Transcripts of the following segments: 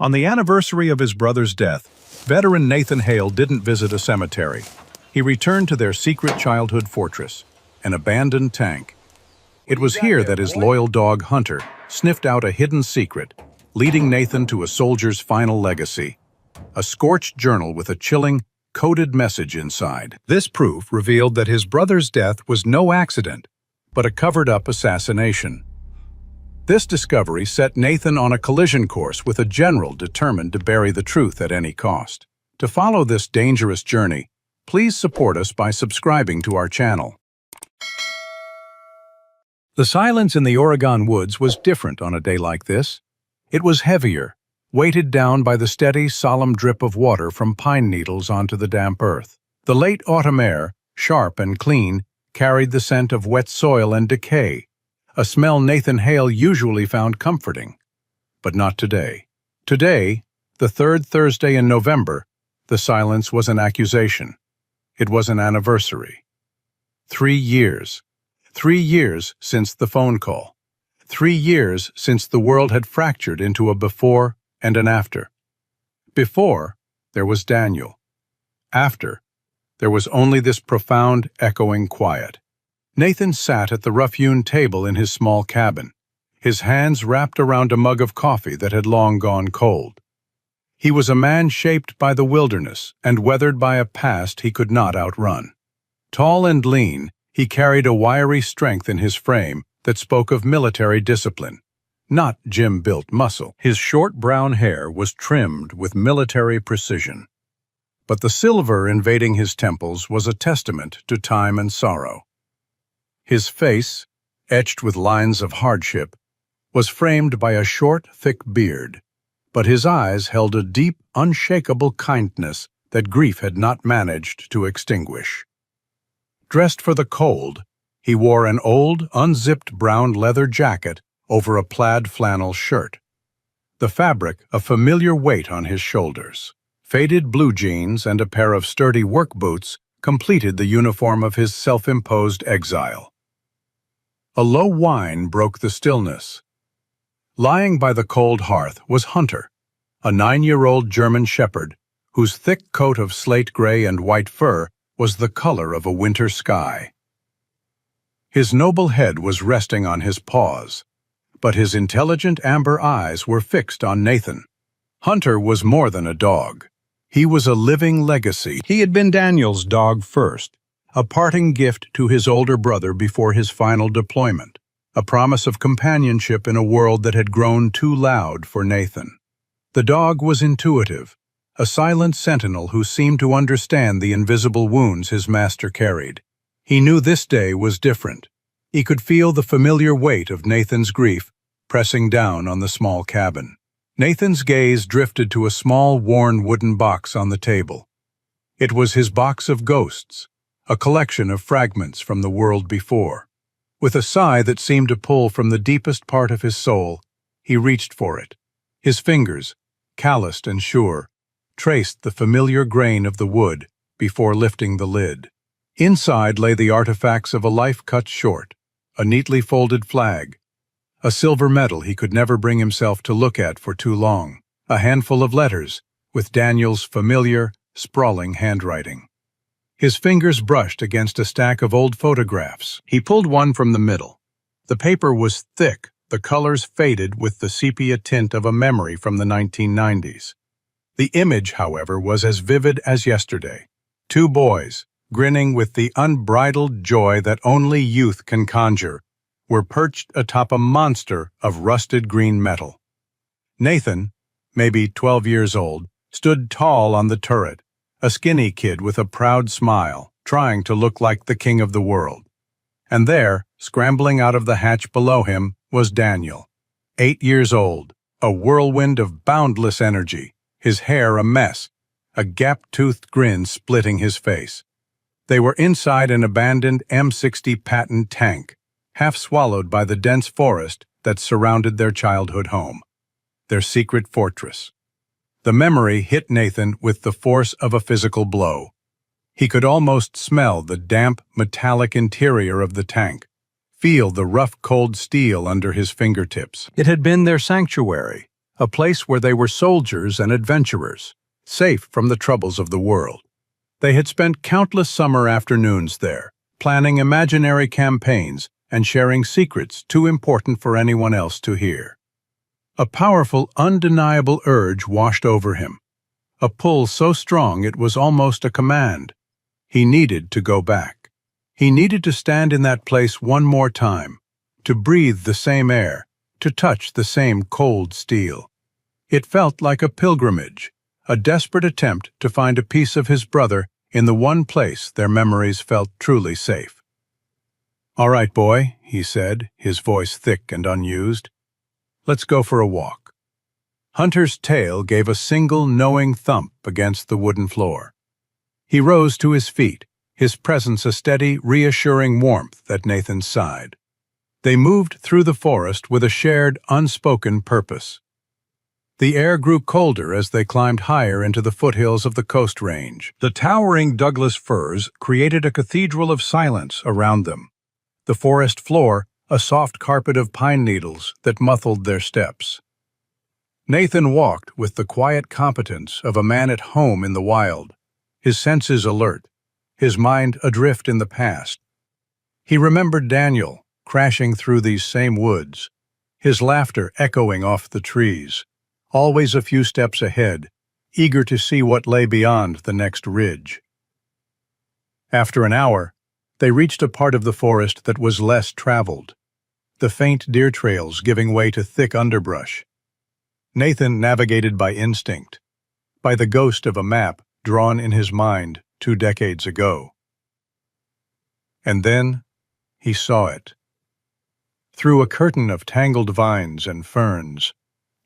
On the anniversary of his brother's death, veteran Nathan Hale didn't visit a cemetery. He returned to their secret childhood fortress, an abandoned tank. It was here that his loyal dog Hunter sniffed out a hidden secret, leading Nathan to a soldier's final legacy, a scorched journal with a chilling, coded message inside. This proof revealed that his brother's death was no accident, but a covered-up assassination. This discovery set Nathan on a collision course with a general determined to bury the truth at any cost. To follow this dangerous journey, please support us by subscribing to our channel. The silence in the Oregon woods was different on a day like this. It was heavier, weighted down by the steady, solemn drip of water from pine needles onto the damp earth. The late autumn air, sharp and clean, carried the scent of wet soil and decay, a smell Nathan Hale usually found comforting. But not today. Today, the third Thursday in November, the silence was an accusation. It was an anniversary. 3 years. 3 years since the phone call. 3 years since the world had fractured into a before and an after. Before, there was Daniel. After, there was only this profound, echoing quiet. Nathan sat at the rough-hewn table in his small cabin, his hands wrapped around a mug of coffee that had long gone cold. He was a man shaped by the wilderness and weathered by a past he could not outrun. Tall and lean, he carried a wiry strength in his frame that spoke of military discipline, not gym-built muscle. His short brown hair was trimmed with military precision. But the silver invading his temples was a testament to time and sorrow. His face, etched with lines of hardship, was framed by a short, thick beard, but his eyes held a deep, unshakable kindness that grief had not managed to extinguish. Dressed for the cold, he wore an old, unzipped brown leather jacket over a plaid flannel shirt, the fabric a familiar weight on his shoulders. Faded blue jeans and a pair of sturdy work boots completed the uniform of his self-imposed exile. A low whine broke the stillness. Lying by the cold hearth was Hunter, a 9-year-old German shepherd whose thick coat of slate gray and white fur was the color of a winter sky. His noble head was resting on his paws, but his intelligent amber eyes were fixed on Nathan. Hunter was more than a dog. He was a living legacy. He had been Daniel's dog first, a parting gift to his older brother before his final deployment, a promise of companionship in a world that had grown too loud for Nathan. The dog was intuitive, a silent sentinel who seemed to understand the invisible wounds his master carried. He knew this day was different. He could feel the familiar weight of Nathan's grief pressing down on the small cabin. Nathan's gaze drifted to a small, worn wooden box on the table. It was his box of ghosts, a collection of fragments from the world before. With a sigh that seemed to pull from the deepest part of his soul, he reached for it. His fingers, calloused and sure, traced the familiar grain of the wood before lifting the lid. Inside lay the artifacts of a life cut short, a neatly folded flag, a silver medal he could never bring himself to look at for too long, a handful of letters with Daniel's familiar, sprawling handwriting. His fingers brushed against a stack of old photographs. He pulled one from the middle. The paper was thick, the colors faded with the sepia tint of a memory from the 1990s. The image, however, was as vivid as yesterday. 2 boys, grinning with the unbridled joy that only youth can conjure, were perched atop a monster of rusted green metal. Nathan, maybe 12 years old, stood tall on the turret, a skinny kid with a proud smile, trying to look like the king of the world. And there, scrambling out of the hatch below him, was Daniel, 8 years old, a whirlwind of boundless energy, his hair a mess, a gap-toothed grin splitting his face. They were inside an abandoned M60 Patton tank, half swallowed by the dense forest that surrounded their childhood home, their secret fortress. The memory hit Nathan with the force of a physical blow. He could almost smell the damp, metallic interior of the tank, feel the rough, cold steel under his fingertips. It had been their sanctuary, a place where they were soldiers and adventurers, safe from the troubles of the world. They had spent countless summer afternoons there, planning imaginary campaigns and sharing secrets too important for anyone else to hear. A powerful, undeniable urge washed over him, a pull so strong it was almost a command. He needed to go back. He needed to stand in that place one more time, to breathe the same air, to touch the same cold steel. It felt like a pilgrimage, a desperate attempt to find a piece of his brother in the one place their memories felt truly safe. "All right, boy," he said, his voice thick and unused. "Let's go for a walk." Hunter's tail gave a single knowing thump against the wooden floor. He rose to his feet, his presence a steady, reassuring warmth at Nathan's side. They moved through the forest with a shared, unspoken purpose. The air grew colder as they climbed higher into the foothills of the Coast Range. The towering Douglas firs created a cathedral of silence around them. The forest floor, a soft carpet of pine needles that muffled their steps. Nathan walked with the quiet competence of a man at home in the wild, his senses alert, his mind adrift in the past. He remembered Daniel, crashing through these same woods, his laughter echoing off the trees, always a few steps ahead, eager to see what lay beyond the next ridge. After an hour, they reached a part of the forest that was less traveled, the faint deer trails giving way to thick underbrush. Nathan navigated by instinct, by the ghost of a map drawn in his mind 2 decades ago. And then he saw it. Through a curtain of tangled vines and ferns,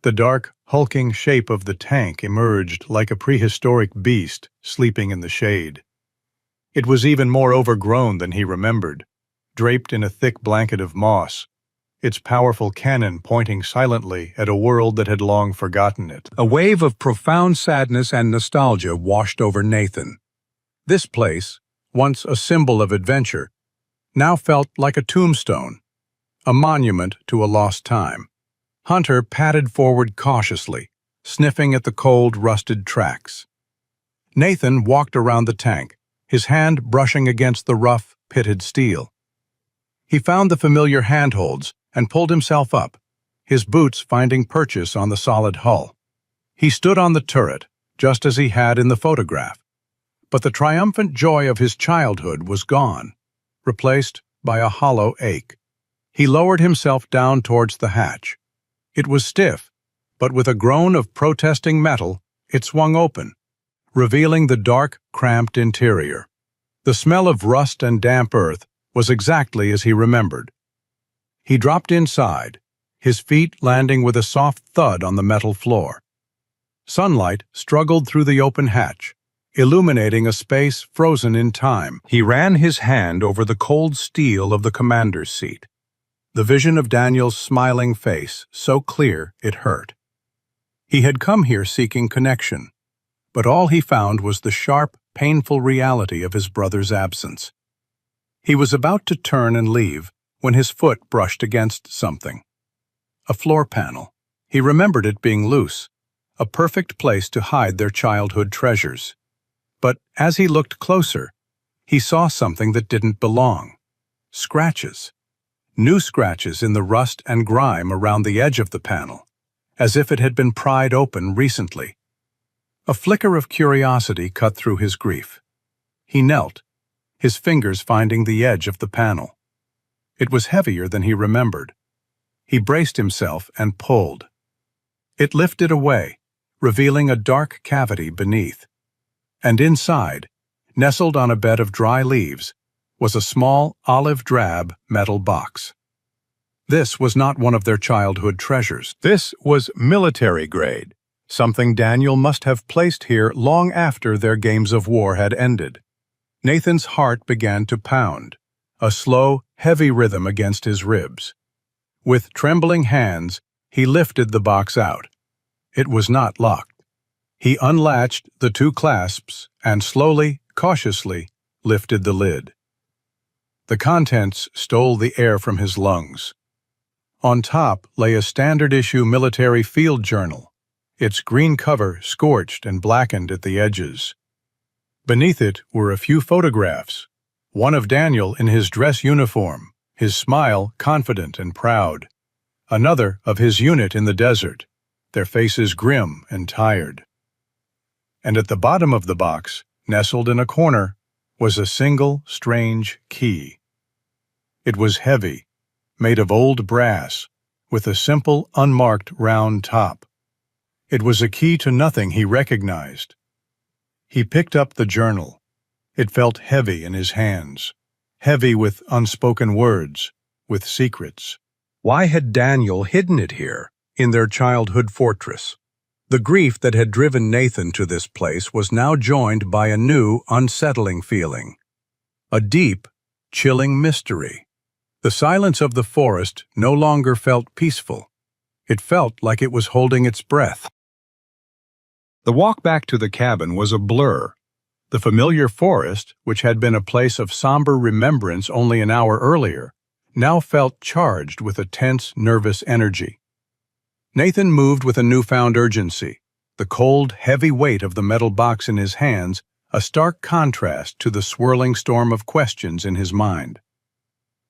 the dark, hulking shape of the tank emerged like a prehistoric beast sleeping in the shade. It was even more overgrown than he remembered, draped in a thick blanket of moss, its powerful cannon pointing silently at a world that had long forgotten it. A wave of profound sadness and nostalgia washed over Nathan. This place, once a symbol of adventure, now felt like a tombstone, a monument to a lost time. Hunter padded forward cautiously, sniffing at the cold, rusted tracks. Nathan walked around the tank, his hand brushing against the rough, pitted steel. He found the familiar handholds and pulled himself up, his boots finding purchase on the solid hull. He stood on the turret, just as he had in the photograph, but the triumphant joy of his childhood was gone, replaced by a hollow ache. He lowered himself down towards the hatch. It was stiff, but with a groan of protesting metal, it swung open, revealing the dark, cramped interior. The smell of rust and damp earth was exactly as he remembered. He dropped inside, his feet landing with a soft thud on the metal floor. Sunlight struggled through the open hatch, illuminating a space frozen in time. He ran his hand over the cold steel of the commander's seat. The vision of Daniel's smiling face, so clear it hurt. He had come here seeking connection, but all he found was the sharp, painful reality of his brother's absence. He was about to turn and leave when his foot brushed against something. A floor panel. He remembered it being loose, a perfect place to hide their childhood treasures. But as he looked closer, he saw something that didn't belong. Scratches. New scratches in the rust and grime around the edge of the panel, as if it had been pried open recently. A flicker of curiosity cut through his grief. He knelt, his fingers finding the edge of the panel. It was heavier than he remembered. He braced himself and pulled. It lifted away, revealing a dark cavity beneath. And inside, nestled on a bed of dry leaves, was a small, olive-drab metal box. This was not one of their childhood treasures. This was military grade, something Daniel must have placed here long after their games of war had ended. Nathan's heart began to pound, a slow, heavy rhythm against his ribs. With trembling hands, he lifted the box out. It was not locked. He unlatched the 2 clasps and slowly, cautiously, lifted the lid. The contents stole the air from his lungs. On top lay a standard-issue military field journal, its green cover scorched and blackened at the edges. Beneath it were a few photographs, one of Daniel in his dress uniform, his smile confident and proud, another of his unit in the desert, their faces grim and tired. And at the bottom of the box, nestled in a corner, was a single, strange key. It was heavy, made of old brass, with a simple, unmarked round top. It was a key to nothing he recognized. He picked up the journal. It felt heavy in his hands, heavy with unspoken words, with secrets. Why had Daniel hidden it here, in their childhood fortress? The grief that had driven Nathan to this place was now joined by a new, unsettling feeling. A deep, chilling mystery. The silence of the forest no longer felt peaceful. It felt like it was holding its breath. The walk back to the cabin was a blur. The familiar forest, which had been a place of somber remembrance only an hour earlier, now felt charged with a tense, nervous energy. Nathan moved with a newfound urgency, the cold, heavy weight of the metal box in his hands a stark contrast to the swirling storm of questions in his mind.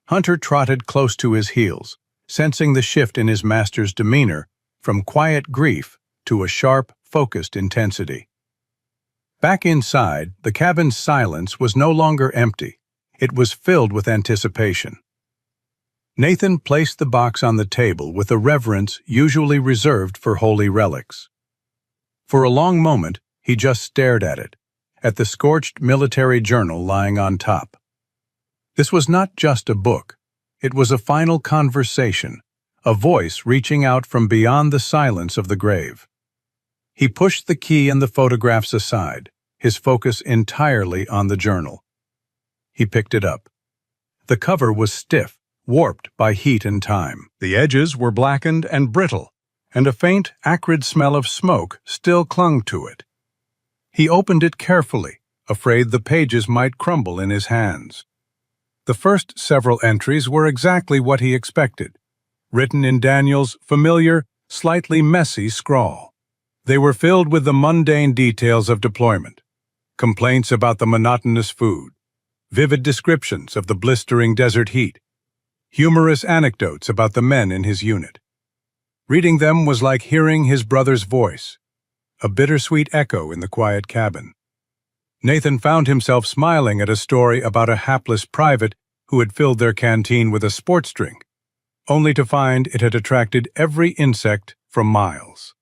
Hunter trotted close to his heels, sensing the shift in his master's demeanor from quiet grief to a sharp, focused intensity. Back inside, the cabin's silence was no longer empty. It was filled with anticipation. Nathan placed the box on the table with a reverence usually reserved for holy relics. For a long moment, he just stared at it, at the scorched military journal lying on top. This was not just a book. It was a final conversation, a voice reaching out from beyond the silence of the grave. He pushed the key and the photographs aside, his focus entirely on the journal. He picked it up. The cover was stiff, warped by heat and time. The edges were blackened and brittle, and a faint, acrid smell of smoke still clung to it. He opened it carefully, afraid the pages might crumble in his hands. The first several entries were exactly what he expected, written in Daniel's familiar, slightly messy scrawl. They were filled with the mundane details of deployment, complaints about the monotonous food, vivid descriptions of the blistering desert heat, humorous anecdotes about the men in his unit. Reading them was like hearing his brother's voice, a bittersweet echo in the quiet cabin. Nathan found himself smiling at a story about a hapless private who had filled their canteen with a sports drink, only to find it had attracted every insect from miles.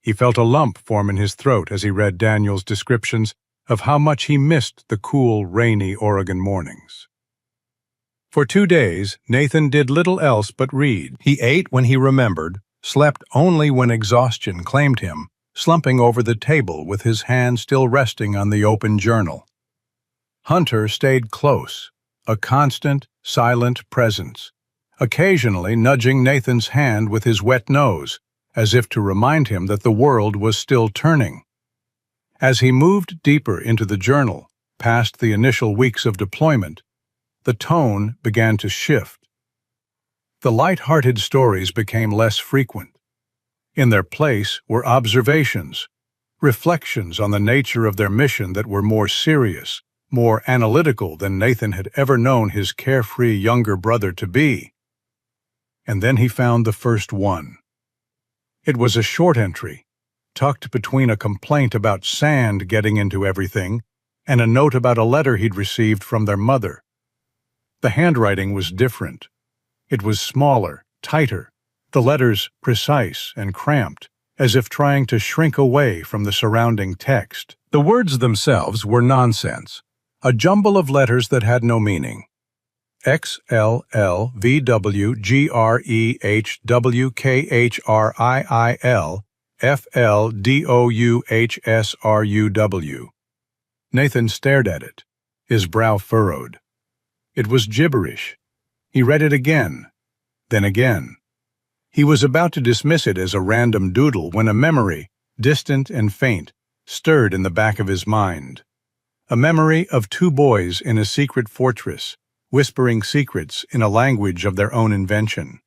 He felt a lump form in his throat as he read Daniel's descriptions of how much he missed the cool, rainy Oregon mornings. For 2 days, Nathan did little else but read. He ate when he remembered, slept only when exhaustion claimed him, slumping over the table with his hand still resting on the open journal. Hunter stayed close, a constant, silent presence, occasionally nudging Nathan's hand with his wet nose, as if to remind him that the world was still turning. As he moved deeper into the journal, past the initial weeks of deployment, the tone began to shift. The light-hearted stories became less frequent. In their place were observations, reflections on the nature of their mission that were more serious, more analytical than Nathan had ever known his carefree younger brother to be. And then he found the first one. It was a short entry, tucked between a complaint about sand getting into everything and a note about a letter he'd received from their mother. The handwriting was different. It was smaller, tighter, the letters precise and cramped, as if trying to shrink away from the surrounding text. The words themselves were nonsense, a jumble of letters that had no meaning. XLLVWGREHWKHRIIL FLDOUHSRUW. Nathan stared at it, his brow furrowed. It was gibberish. He read it again, then again. He was about to dismiss it as a random doodle when a memory, distant and faint, stirred in the back of his mind. A memory of 2 boys in a secret fortress, whispering secrets in a language of their own invention.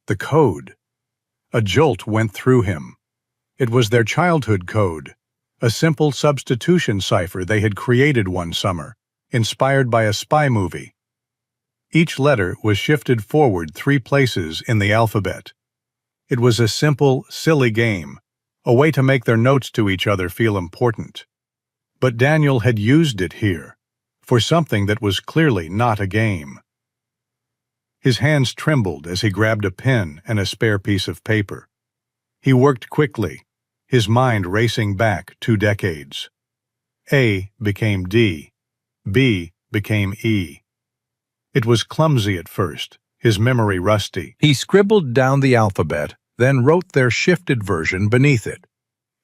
The code. A jolt went through him. It was their childhood code, a simple substitution cipher they had created one summer, inspired by a spy movie. Each letter was shifted forward 3 places in the alphabet. It was a simple, silly game, a way to make their notes to each other feel important. But Daniel had used it here, for something that was clearly not a game. His hands trembled as he grabbed a pen and a spare piece of paper. He worked quickly, his mind racing back 2 decades. A became D. B became E. It was clumsy at first, his memory rusty. He scribbled down the alphabet, then wrote their shifted version beneath it.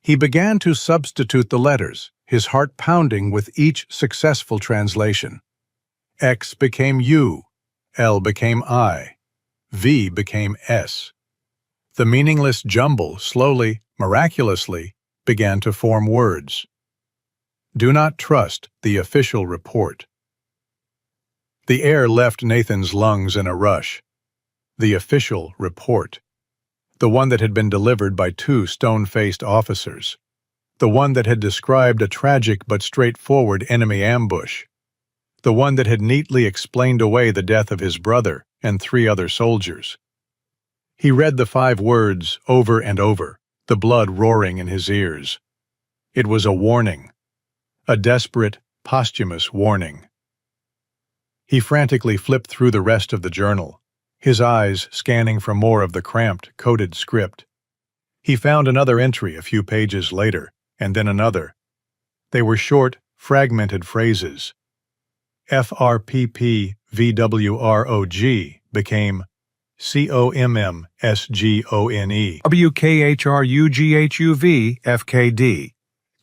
He began to substitute the letters, his heart pounding with each successful translation. X became U, L became I, V became S. The meaningless jumble slowly, miraculously, began to form words. Do not trust the official report. The air left Nathan's lungs in a rush. The official report. The one that had been delivered by 2 stone-faced officers. The one that had described a tragic but straightforward enemy ambush. The one that had neatly explained away the death of his brother and 3 other soldiers. He read the 5 words over and over, the blood roaring in his ears. It was a warning. A desperate, posthumous warning. He frantically flipped through the rest of the journal, his eyes scanning for more of the cramped, coded script. He found another entry a few pages later, and then another. They were short, fragmented phrases. FRPPVWROG became COMMSGONE. WKHRUGHUVFKD.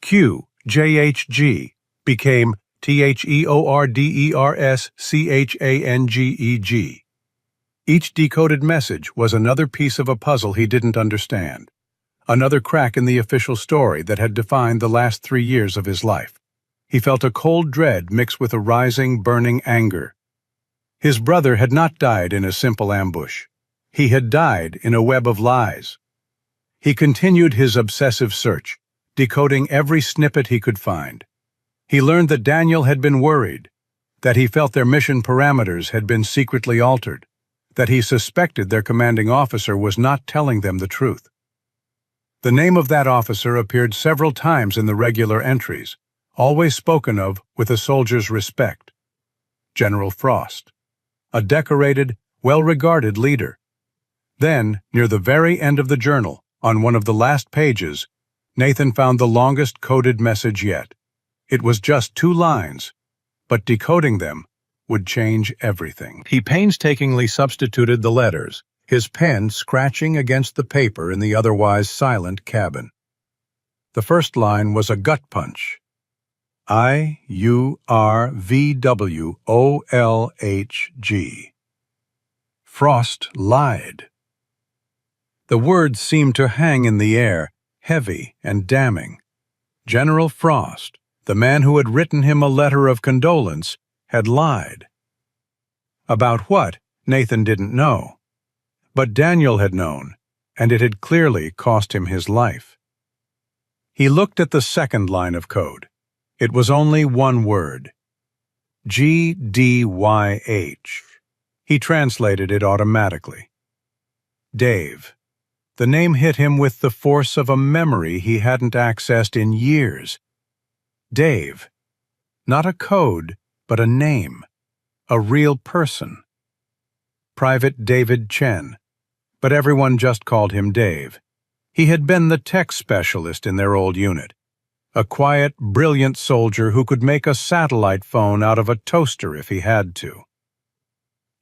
QJHG became THEORDERSCHANGEG. Each decoded message was another piece of a puzzle he didn't understand, another crack in the official story that had defined the last 3 years of his life. He felt a cold dread mixed with a rising, burning anger. His brother had not died in a simple ambush. He had died in a web of lies. He continued his obsessive search, decoding every snippet he could find. He learned that Daniel had been worried, that he felt their mission parameters had been secretly altered, that he suspected their commanding officer was not telling them the truth. The name of that officer appeared several times in the regular entries, always spoken of with a soldier's respect. General Frost, a decorated, well-regarded leader. Then, near the very end of the journal, on one of the last pages, Nathan found the longest coded message yet. It was just 2 lines, but decoding them would change everything. He painstakingly substituted the letters, his pen scratching against the paper in the otherwise silent cabin. The first line was a gut punch. IURVWOLHG. Frost lied. The words seemed to hang in the air, heavy and damning. General Frost, the man who had written him a letter of condolence, had lied. About what, Nathan didn't know. But Daniel had known, and it had clearly cost him his life. He looked at the second line of code. It was only one word. GDYH. He translated it automatically. Dave. The name hit him with the force of a memory he hadn't accessed in years. Dave. Not a code, but a name. A real person. Private David Chen. But everyone just called him Dave. He had been the tech specialist in their old unit. A quiet, brilliant soldier who could make a satellite phone out of a toaster if he had to.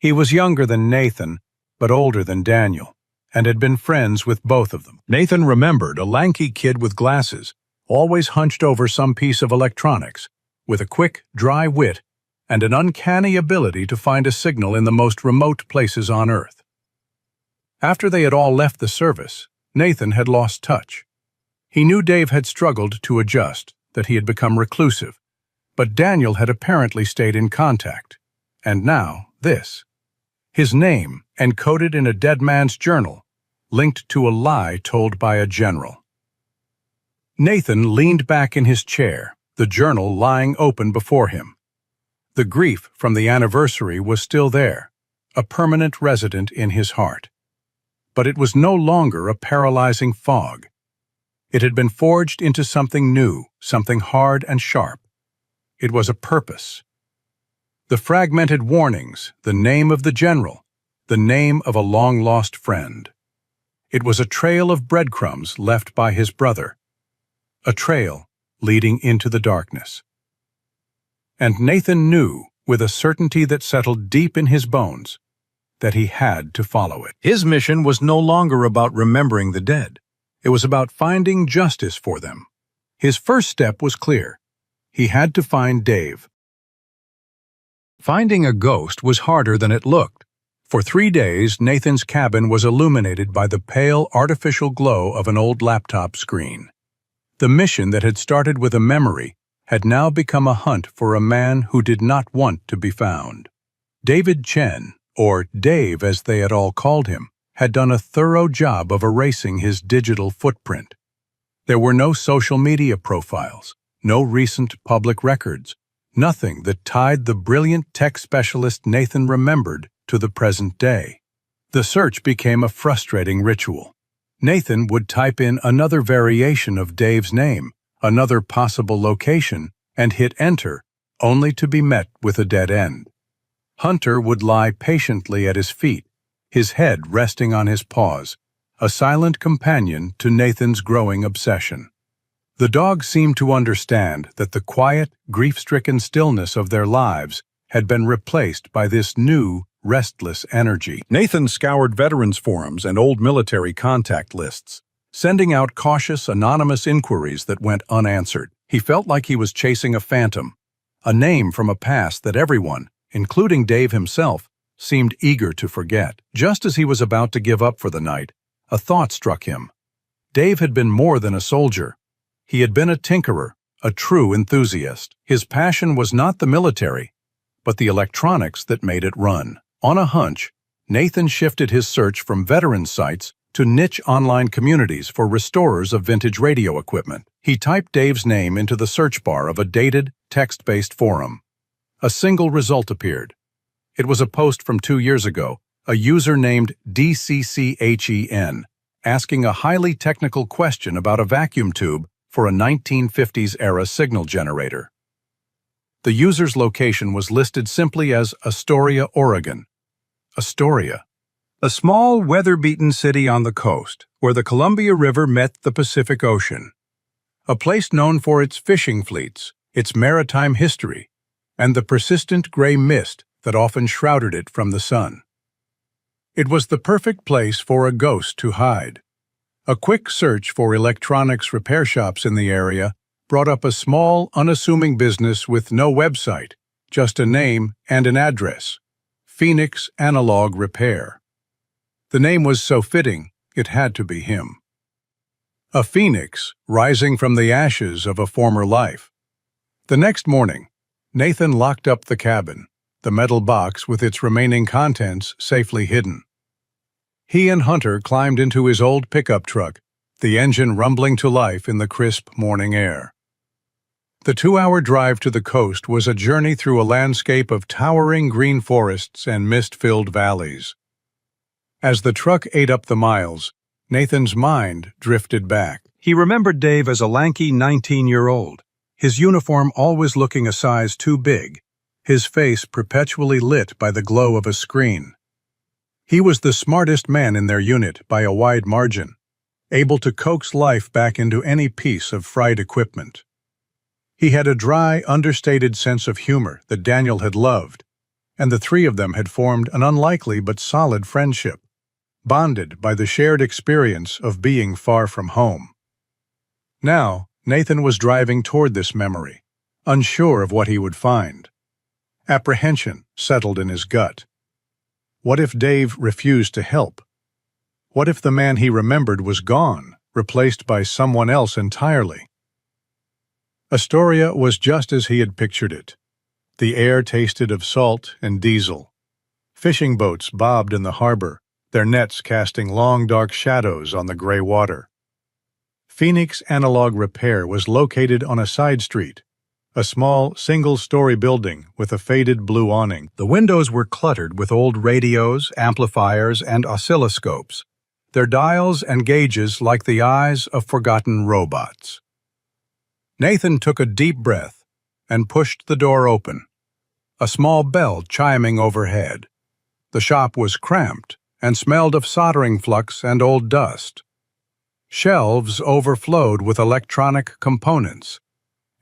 He was younger than Nathan, but older than Daniel, and had been friends with both of them. Nathan remembered a lanky kid with glasses, always hunched over some piece of electronics, with a quick, dry wit and an uncanny ability to find a signal in the most remote places on Earth. After they had all left the service, Nathan had lost touch. He knew Dave had struggled to adjust, that he had become reclusive, but Daniel had apparently stayed in contact. And now, this. His name, encoded in a dead man's journal, linked to a lie told by a general. Nathan leaned back in his chair, the journal lying open before him. The grief from the anniversary was still there, a permanent resident in his heart. But it was no longer a paralyzing fog. It had been forged into something new, something hard and sharp. It was a purpose. The fragmented warnings, the name of the general, the name of a long-lost friend. It was a trail of breadcrumbs left by his brother, a trail leading into the darkness. And Nathan knew, with a certainty that settled deep in his bones, that he had to follow it. His mission was no longer about remembering the dead. It was about finding justice for them. His first step was clear. He had to find Dave. Finding a ghost was harder than it looked. For 3 days, Nathan's cabin was illuminated by the pale, artificial glow of an old laptop screen. The mission that had started with a memory had now become a hunt for a man who did not want to be found. David Chen, or Dave as they had all called him, had done a thorough job of erasing his digital footprint. There were no social media profiles, no recent public records, nothing that tied the brilliant tech specialist Nathan remembered to the present day. The search became a frustrating ritual. Nathan would type in another variation of Dave's name, another possible location, and hit enter, only to be met with a dead end. Hunter would lie patiently at his feet, his head resting on his paws, a silent companion to Nathan's growing obsession. The dog seemed to understand that the quiet, grief-stricken stillness of their lives had been replaced by this new, restless energy. Nathan scoured veterans forums and old military contact lists, sending out cautious, anonymous inquiries that went unanswered. He felt like he was chasing a phantom, a name from a past that everyone, including Dave himself, seemed eager to forget. Just as he was about to give up for the night, a thought struck him. Dave had been more than a soldier. He had been a tinkerer, a true enthusiast. His passion was not the military, but the electronics that made it run. On a hunch, Nathan shifted his search from veteran sites to niche online communities for restorers of vintage radio equipment. He typed Dave's name into the search bar of a dated, text-based forum. A single result appeared. It was a post from 2 years ago, a user named DCCHEN, asking a highly technical question about a vacuum tube for a 1950s-era signal generator. The user's location was listed simply as Astoria, Oregon. Astoria, a small, weather-beaten city on the coast, where the Columbia River met the Pacific Ocean. A place known for its fishing fleets, its maritime history, and the persistent gray mist that often shrouded it from the sun. It was the perfect place for a ghost to hide. A quick search for electronics repair shops in the area brought up a small, unassuming business with no website, just a name and an address: Phoenix Analog Repair. The name was so fitting, it had to be him. A phoenix rising from the ashes of a former life. The next morning, Nathan locked up the cabin, the metal box with its remaining contents safely hidden. He and Hunter climbed into his old pickup truck, the engine rumbling to life in the crisp morning air. The 2-hour drive to the coast was a journey through a landscape of towering green forests and mist-filled valleys. As the truck ate up the miles, Nathan's mind drifted back. He remembered Dave as a lanky 19-year-old, his uniform always looking a size too big, his face perpetually lit by the glow of a screen. He was the smartest man in their unit by a wide margin, able to coax life back into any piece of fried equipment. He had a dry, understated sense of humor that Daniel had loved, and the three of them had formed an unlikely but solid friendship, bonded by the shared experience of being far from home. Now, Nathan was driving toward this memory, unsure of what he would find. Apprehension settled in his gut. What if Dave refused to help? What if the man he remembered was gone, replaced by someone else entirely? Astoria was just as he had pictured it. The air tasted of salt and diesel. Fishing boats bobbed in the harbor, their nets casting long dark shadows on the gray water. Phoenix Analog Repair was located on a side street, a small, single-story building with a faded blue awning. The windows were cluttered with old radios, amplifiers, and oscilloscopes, their dials and gauges like the eyes of forgotten robots. Nathan took a deep breath and pushed the door open, a small bell chiming overhead. The shop was cramped and smelled of soldering flux and old dust. Shelves overflowed with electronic components,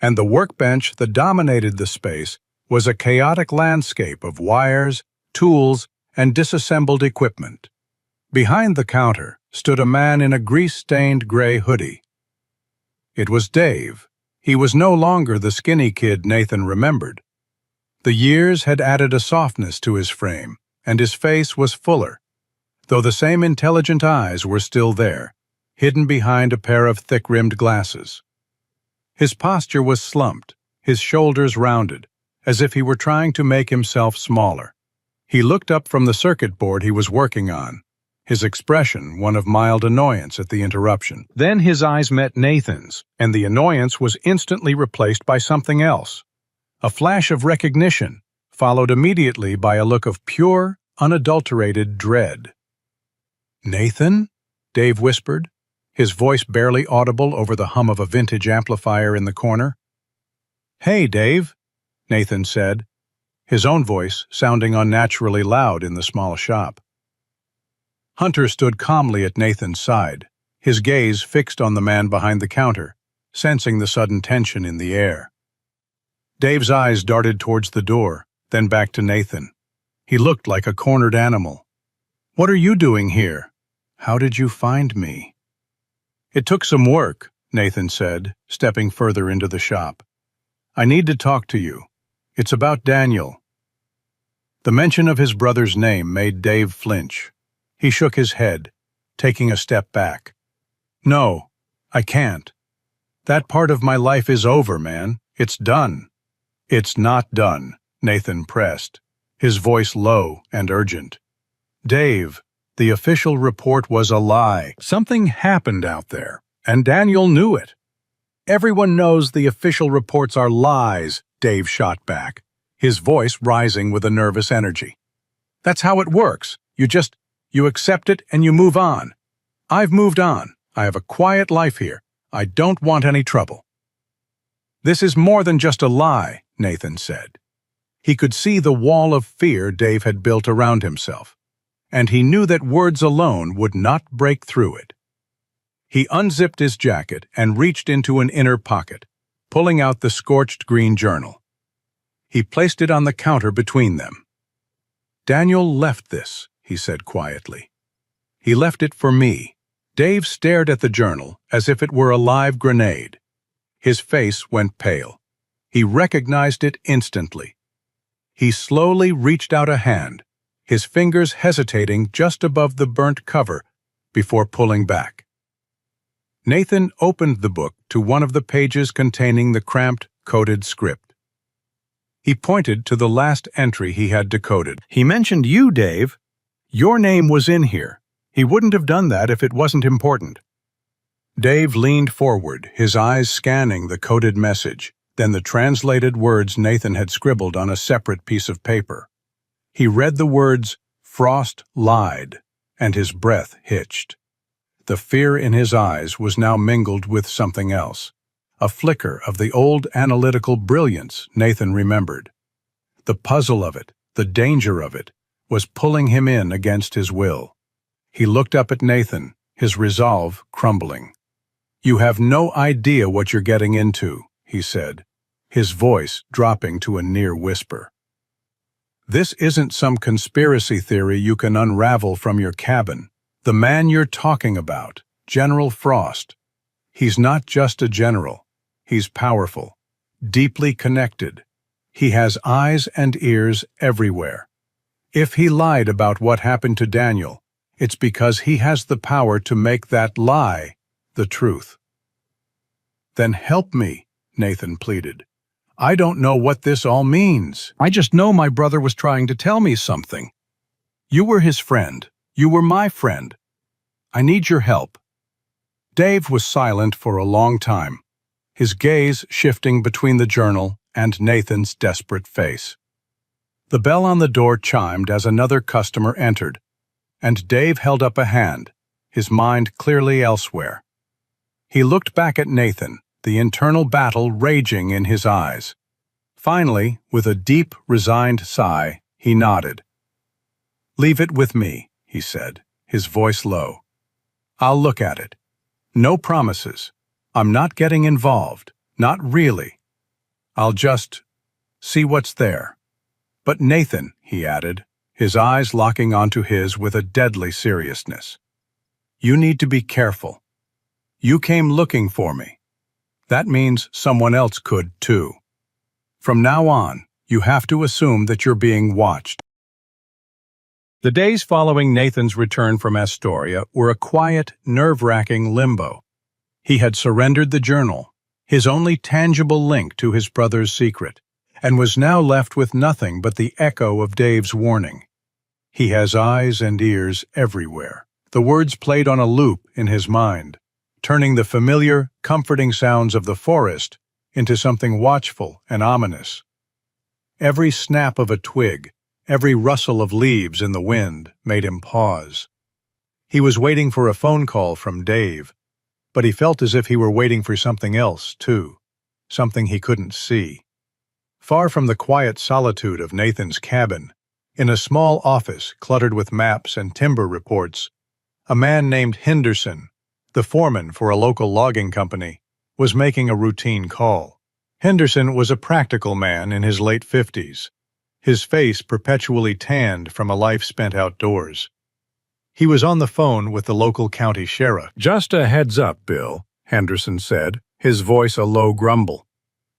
and the workbench that dominated the space was a chaotic landscape of wires, tools, and disassembled equipment. Behind the counter stood a man in a grease-stained gray hoodie. It was Dave. He was no longer the skinny kid Nathan remembered. The years had added a softness to his frame, and his face was fuller, though the same intelligent eyes were still there, hidden behind a pair of thick-rimmed glasses. His posture was slumped, his shoulders rounded, as if he were trying to make himself smaller. He looked up from the circuit board he was working on, his expression one of mild annoyance at the interruption. Then his eyes met Nathan's, and the annoyance was instantly replaced by something else. A flash of recognition, followed immediately by a look of pure, unadulterated dread. "Nathan?" Dave whispered, his voice barely audible over the hum of a vintage amplifier in the corner. "Hey, Dave," Nathan said, his own voice sounding unnaturally loud in the small shop. Hunter stood calmly at Nathan's side, his gaze fixed on the man behind the counter, sensing the sudden tension in the air. Dave's eyes darted towards the door, then back to Nathan. He looked like a cornered animal. "What are you doing here? How did you find me?" "It took some work," Nathan said, stepping further into the shop. "I need to talk to you. It's about Daniel." The mention of his brother's name made Dave flinch. He shook his head, taking a step back. "No, I can't. That part of my life is over, man. It's done." "It's not done," Nathan pressed, his voice low and urgent. "Dave, the official report was a lie. Something happened out there, and Daniel knew it." "Everyone knows the official reports are lies," Dave shot back, his voice rising with a nervous energy. "That's how it works. You accept it and you move on. I've moved on. I have a quiet life here. I don't want any trouble." "This is more than just a lie," Nathan said. He could see the wall of fear Dave had built around himself, and he knew that words alone would not break through it. He unzipped his jacket and reached into an inner pocket, pulling out the scorched green journal. He placed it on the counter between them. "Daniel left this," he said quietly. "He left it for me." Dave stared at the journal as if it were a live grenade. His face went pale. He recognized it instantly. He slowly reached out a hand, his fingers hesitating just above the burnt cover before pulling back. Nathan opened the book to one of the pages containing the cramped, coded script. He pointed to the last entry he had decoded. "He mentioned you, Dave. Your name was in here. He wouldn't have done that if it wasn't important." Dave leaned forward, his eyes scanning the coded message, then the translated words Nathan had scribbled on a separate piece of paper. He read the words, "Frost lied," and his breath hitched. The fear in his eyes was now mingled with something else, a flicker of the old analytical brilliance Nathan remembered. The puzzle of it, the danger of it, was pulling him in against his will. He looked up at Nathan, his resolve crumbling. "You have no idea what you're getting into," he said, his voice dropping to a near whisper. "This isn't some conspiracy theory you can unravel from your cabin. The man you're talking about, General Frost, he's not just a general. He's powerful, deeply connected. He has eyes and ears everywhere. If he lied about what happened to Daniel, it's because he has the power to make that lie the truth." "Then help me," Nathan pleaded. "I don't know what this all means. I just know my brother was trying to tell me something." You were his friend. You were my friend. I need your help." Dave was silent for a long time, his gaze shifting between the journal and Nathan's desperate face. The bell on the door chimed as another customer entered, and Dave held up a hand, his mind clearly elsewhere. He looked back at Nathan, the internal battle raging in his eyes. Finally, with a deep, resigned sigh, he nodded. "Leave it with me," he said, his voice low. "I'll look at it. No promises. I'm not getting involved. Not really. I'll just see what's there." "But Nathan," he added, his eyes locking onto his with a deadly seriousness, "you need to be careful. You came looking for me. That means someone else could too. From now on, you have to assume that you're being watched." The days following Nathan's return from Astoria were a quiet, nerve-wracking limbo. He had surrendered the journal, his only tangible link to his brother's secret, and was now left with nothing but the echo of Dave's warning. "He has eyes and ears everywhere." The words played on a loop in his mind, turning the familiar, comforting sounds of the forest into something watchful and ominous. Every snap of a twig, every rustle of leaves in the wind made him pause. He was waiting for a phone call from Dave, but he felt as if he were waiting for something else, too, something he couldn't see. Far from the quiet solitude of Nathan's cabin, in a small office cluttered with maps and timber reports, a man named Henderson, the foreman for a local logging company, was making a routine call. Henderson was a practical man in his late 50s, his face perpetually tanned from a life spent outdoors. He was on the phone with the local county sheriff. "Just a heads up, Bill," Henderson said, his voice a low grumble.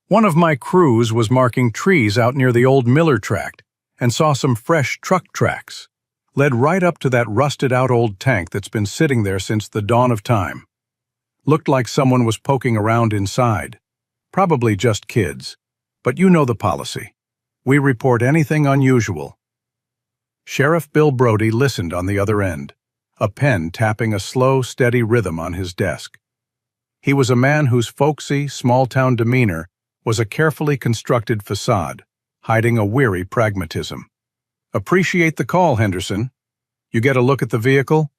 "One of my crews was marking trees out near the old Miller tract and saw some fresh truck tracks. Led right up to that rusted-out old tank that's been sitting there since the dawn of time. Looked like someone was poking around inside. Probably just kids. But you know the policy. We report anything unusual." Sheriff Bill Brody listened on the other end, a pen tapping a slow, steady rhythm on his desk. He was a man whose folksy, small-town demeanor was a carefully constructed facade, hiding a weary pragmatism. "Appreciate the call, Henderson. You get a look at the vehicle?"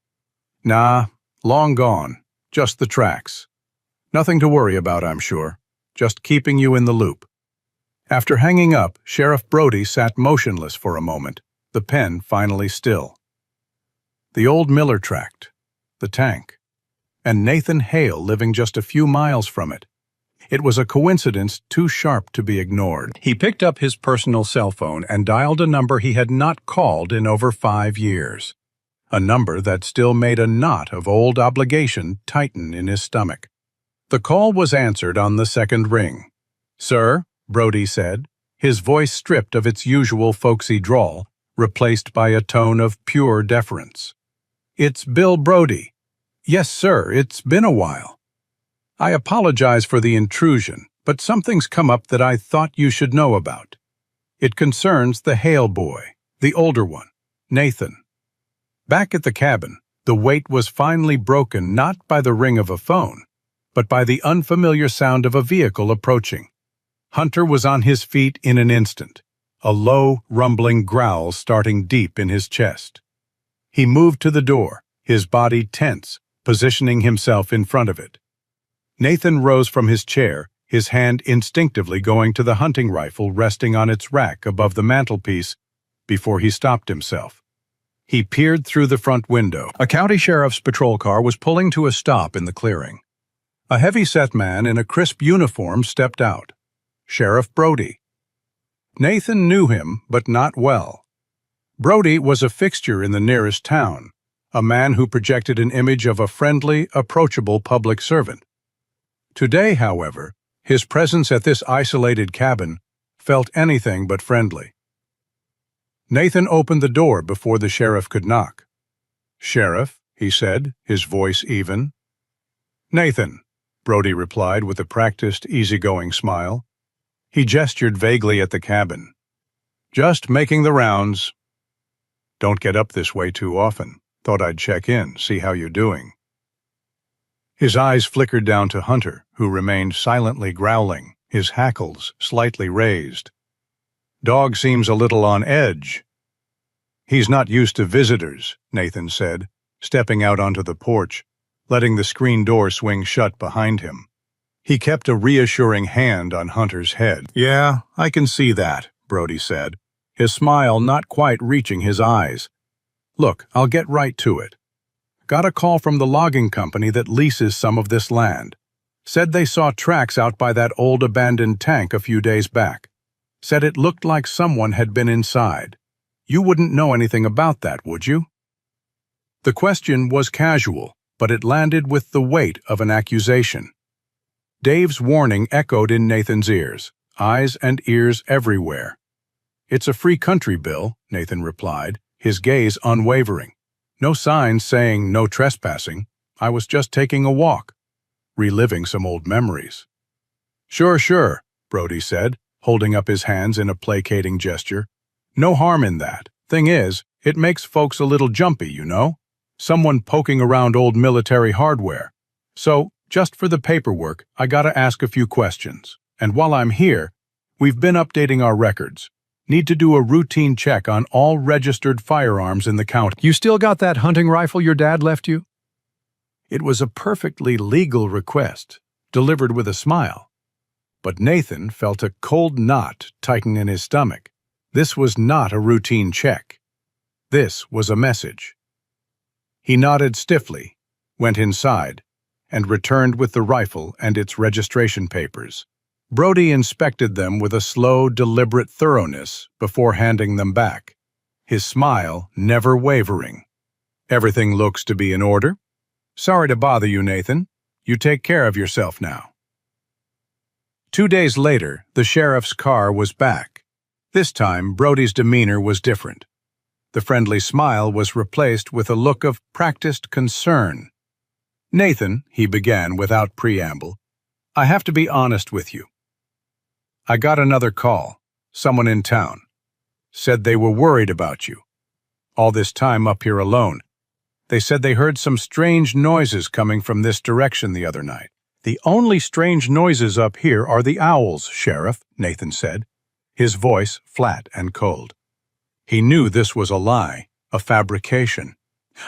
"Nah, long gone. Just the tracks. Nothing to worry about, I'm sure. Just keeping you in the loop." After hanging up, Sheriff Brody sat motionless for a moment, the pen finally still. The old Miller tract, the tank, and Nathan Hale living just a few miles from it. It was a coincidence too sharp to be ignored. He picked up his personal cell phone and dialed a number he had not called in over 5 years. A number that still made a knot of old obligation tighten in his stomach. The call was answered on the second ring. "Sir," Brody said, his voice stripped of its usual folksy drawl, replaced by a tone of pure deference. "It's Bill Brody." "Yes, sir, it's been a while. I apologize for the intrusion, but something's come up that I thought you should know about. It concerns the Hale boy, the older one, Nathan." Back at the cabin, the wait was finally broken not by the ring of a phone, but by the unfamiliar sound of a vehicle approaching. Hunter was on his feet in an instant, a low, rumbling growl starting deep in his chest. He moved to the door, his body tense, positioning himself in front of it. Nathan rose from his chair, his hand instinctively going to the hunting rifle resting on its rack above the mantelpiece before he stopped himself. He peered through the front window. A county sheriff's patrol car was pulling to a stop in the clearing. A heavy-set man in a crisp uniform stepped out. Sheriff Brody. Nathan knew him, but not well. Brody was a fixture in the nearest town, a man who projected an image of a friendly, approachable public servant. Today, however, his presence at this isolated cabin felt anything but friendly. Nathan opened the door before the sheriff could knock. "Sheriff," he said, his voice even. "Nathan," Brody replied with a practiced, easygoing smile. He gestured vaguely at the cabin. "Just making the rounds." Don't get up this way too often. Thought I'd check in, see how you're doing." His eyes flickered down to Hunter, who remained silently growling, his hackles slightly raised. "Dog seems a little on edge." "He's not used to visitors," Nathan said, stepping out onto the porch, letting the screen door swing shut behind him. He kept a reassuring hand on Hunter's head. "Yeah, I can see that," Brody said, his smile not quite reaching his eyes. "Look, I'll get right to it. Got a call from the logging company that leases some of this land. Said they saw tracks out by that old abandoned tank a few days back. Said it looked like someone had been inside. You wouldn't know anything about that, would you?" The question was casual, but it landed with the weight of an accusation. Dave's warning echoed in Nathan's ears, eyes and ears everywhere. "It's a free country, Bill," Nathan replied, his gaze unwavering. "No signs saying no trespassing. I was just taking a walk, reliving some old memories." Sure, Brody said, holding up his hands in a placating gesture. "No harm in that. Thing is, it makes folks a little jumpy, you know? Someone poking around old military hardware. So, just for the paperwork, I gotta ask a few questions. And while I'm here, we've been updating our records. Need to do a routine check on all registered firearms in the county." "You still got that hunting rifle your dad left you?" It was a perfectly legal request, delivered with a smile. But Nathan felt a cold knot tighten in his stomach. This was not a routine check. This was a message. He nodded stiffly, went inside, and returned with the rifle and its registration papers. Brody inspected them with a slow, deliberate thoroughness before handing them back, his smile never wavering. "Everything looks to be in order. Sorry to bother you, Nathan. You take care of yourself now." 2 days later, the sheriff's car was back. This time, Brody's demeanor was different. The friendly smile was replaced with a look of practiced concern. "Nathan," he began without preamble, "I have to be honest with you. I got another call. Someone in town. Said they were worried about you. All this time up here alone. They said they heard some strange noises coming from this direction the other night." "The only strange noises up here are the owls, Sheriff," Nathan said, his voice flat and cold. He knew this was a lie, a fabrication.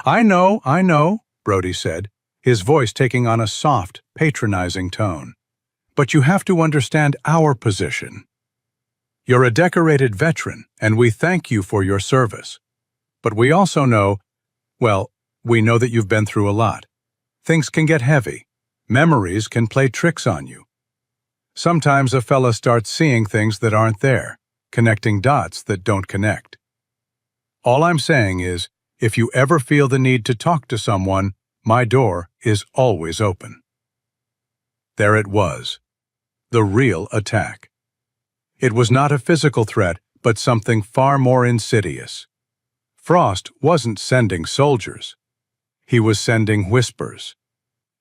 I know, Brody said, his voice taking on a soft, patronizing tone. "But you have to understand our position. You're a decorated veteran, and we thank you for your service. But we also know, well, we know that you've been through a lot. Things can get heavy. Memories can play tricks on you. Sometimes a fella starts seeing things that aren't there, connecting dots that don't connect. All I'm saying is, if you ever feel the need to talk to someone, my door is always open." There it was, the real attack. It was not a physical threat, but something far more insidious. Frost wasn't sending soldiers. He was sending whispers.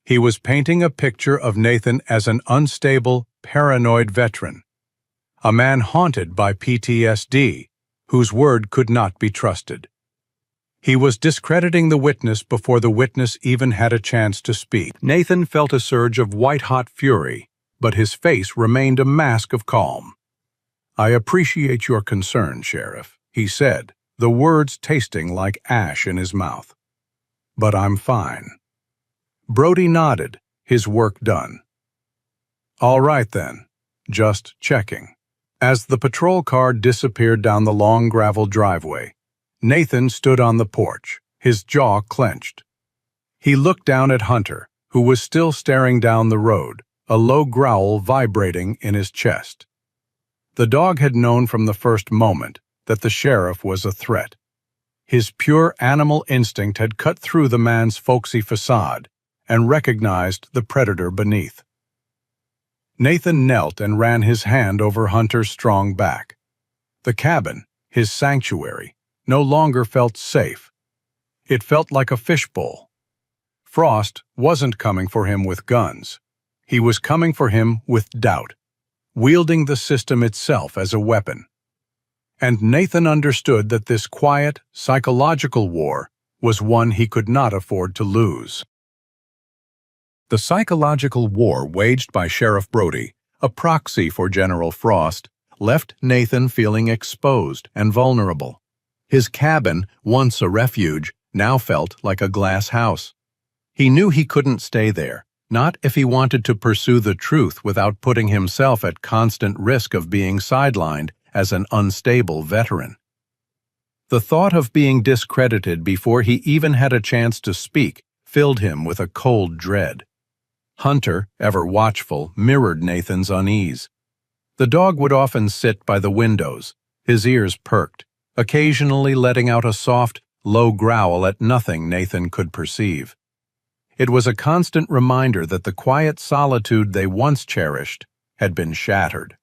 He was painting a picture of Nathan as an unstable, paranoid veteran, a man haunted by PTSD, whose word could not be trusted. He was discrediting the witness before the witness even had a chance to speak. Nathan felt a surge of white-hot fury, but his face remained a mask of calm. "I appreciate your concern, Sheriff," he said, the words tasting like ash in his mouth. "But I'm fine." Brody nodded, his work done. "All right then, just checking." As the patrol car disappeared down the long gravel driveway, Nathan stood on the porch, his jaw clenched. He looked down at Hunter, who was still staring down the road, a low growl vibrating in his chest. The dog had known from the first moment that the sheriff was a threat. His pure animal instinct had cut through the man's folksy facade and recognized the predator beneath. Nathan knelt and ran his hand over Hunter's strong back. The cabin, his sanctuary, no longer felt safe. It felt like a fishbowl. Frost wasn't coming for him with guns. He was coming for him with doubt, wielding the system itself as a weapon. And Nathan understood that this quiet, psychological war was one he could not afford to lose. The psychological war waged by Sheriff Brody, a proxy for General Frost, left Nathan feeling exposed and vulnerable. His cabin, once a refuge, now felt like a glass house. He knew he couldn't stay there, not if he wanted to pursue the truth without putting himself at constant risk of being sidelined as an unstable veteran. The thought of being discredited before he even had a chance to speak filled him with a cold dread. Hunter, ever watchful, mirrored Nathan's unease. The dog would often sit by the windows, his ears perked, occasionally letting out a soft, low growl at nothing Nathan could perceive. It was a constant reminder that the quiet solitude they once cherished had been shattered.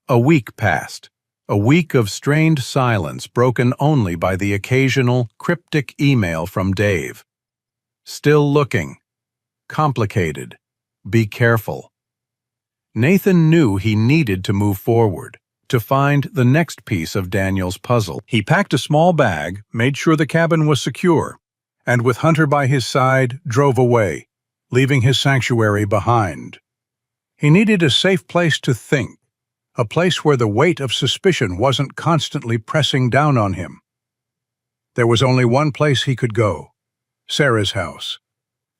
A week passed, a week of strained silence broken only by the occasional cryptic email from Dave. Still looking. Complicated. Be careful. Nathan knew he needed to move forward, to find the next piece of Daniel's puzzle. He packed a small bag, made sure the cabin was secure, and with Hunter by his side, drove away, leaving his sanctuary behind. He needed a safe place to think, a place where the weight of suspicion wasn't constantly pressing down on him. There was only one place he could go: Sarah's house.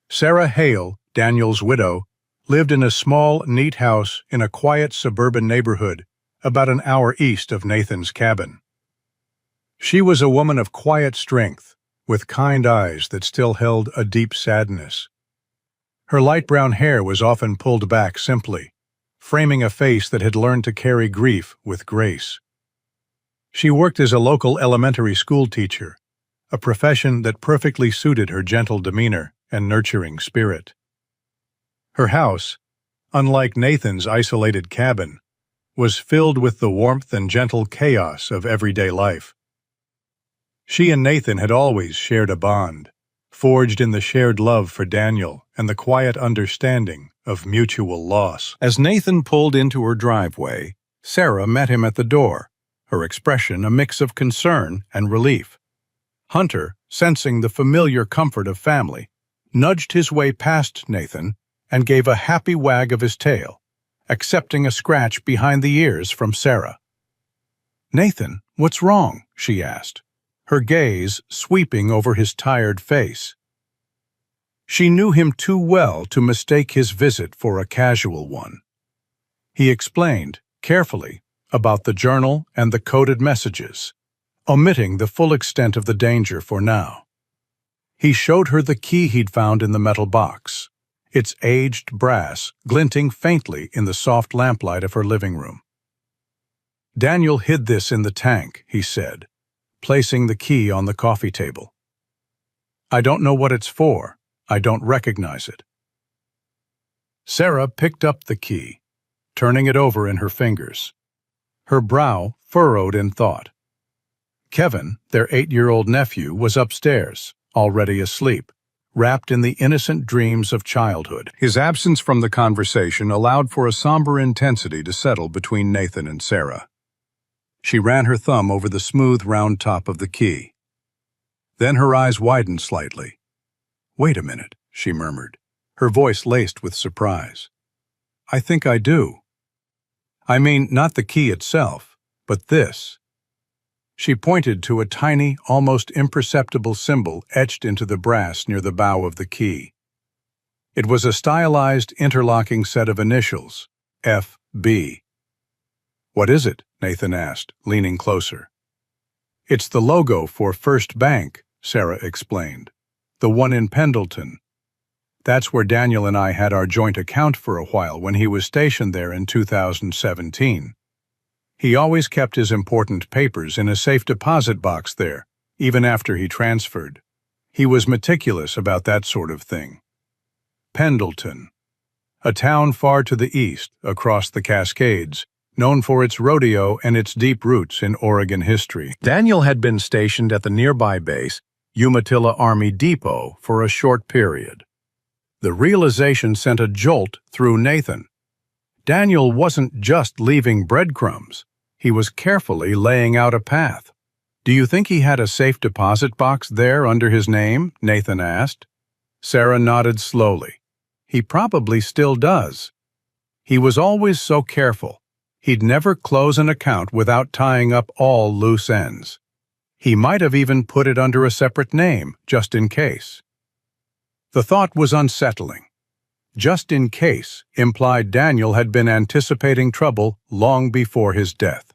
Sarah Hale, Daniel's widow, lived in a small, neat house in a quiet suburban neighborhood about an hour east of Nathan's cabin. She was a woman of quiet strength, with kind eyes that still held a deep sadness. Her light brown hair was often pulled back simply, framing a face that had learned to carry grief with grace. She worked as a local elementary school teacher, a profession that perfectly suited her gentle demeanor and nurturing spirit. Her house, unlike Nathan's isolated cabin, was filled with the warmth and gentle chaos of everyday life. She and Nathan had always shared a bond, forged in the shared love for Daniel and the quiet understanding of mutual loss. As Nathan pulled into her driveway, Sarah met him at the door, her expression a mix of concern and relief. Hunter, sensing the familiar comfort of family, nudged his way past Nathan and gave a happy wag of his tail, accepting a scratch behind the ears from Sarah. "Nathan, what's wrong?" she asked, her gaze sweeping over his tired face. She knew him too well to mistake his visit for a casual one. He explained, carefully, about the journal and the coded messages, omitting the full extent of the danger for now. He showed her the key he'd found in the metal box, its aged brass glinting faintly in the soft lamplight of her living room. "Daniel hid this in the tank," he said, placing the key on the coffee table. "I don't know what it's for. I don't recognize it." Sarah picked up the key, turning it over in her fingers, her brow furrowed in thought. Kevin, their 8-year-old nephew, was upstairs, already asleep, wrapped in the innocent dreams of childhood. His absence from the conversation allowed for a somber intensity to settle between Nathan and Sarah. She ran her thumb over the smooth, round top of the key. Then her eyes widened slightly. "Wait a minute," she murmured, her voice laced with surprise. "I think I do. I mean, not the key itself, but this." She pointed to a tiny, almost imperceptible symbol etched into the brass near the bow of the key. It was a stylized, interlocking set of initials, F.B. "What is it?" Nathan asked, leaning closer. "It's the logo for First Bank," Sarah explained. "The one in Pendleton. That's where Daniel and I had our joint account for a while when he was stationed there in 2017. He always kept his important papers in a safe deposit box there, even after he transferred. He was meticulous about that sort of thing." Pendleton, a town far to the east, across the Cascades, known for its rodeo and its deep roots in Oregon history. Daniel had been stationed at the nearby base, Umatilla Army Depot, for a short period. The realization sent a jolt through Nathan. Daniel wasn't just leaving breadcrumbs. He was carefully laying out a path. "Do you think he had a safe deposit box there under his name?" Nathan asked. Sarah nodded slowly. "He probably still does. He was always so careful. He'd never close an account without tying up all loose ends. He might have even put it under a separate name, just in case." The thought was unsettling. Just in case implied Daniel had been anticipating trouble long before his death.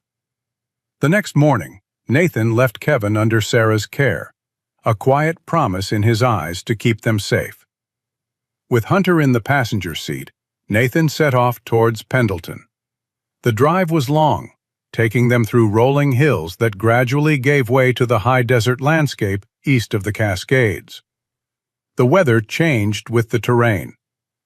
The next morning, Nathan left Kevin under Sarah's care, a quiet promise in his eyes to keep them safe. With Hunter in the passenger seat, Nathan set off towards Pendleton. The drive was long, taking them through rolling hills that gradually gave way to the high desert landscape east of the Cascades. The weather changed with the terrain,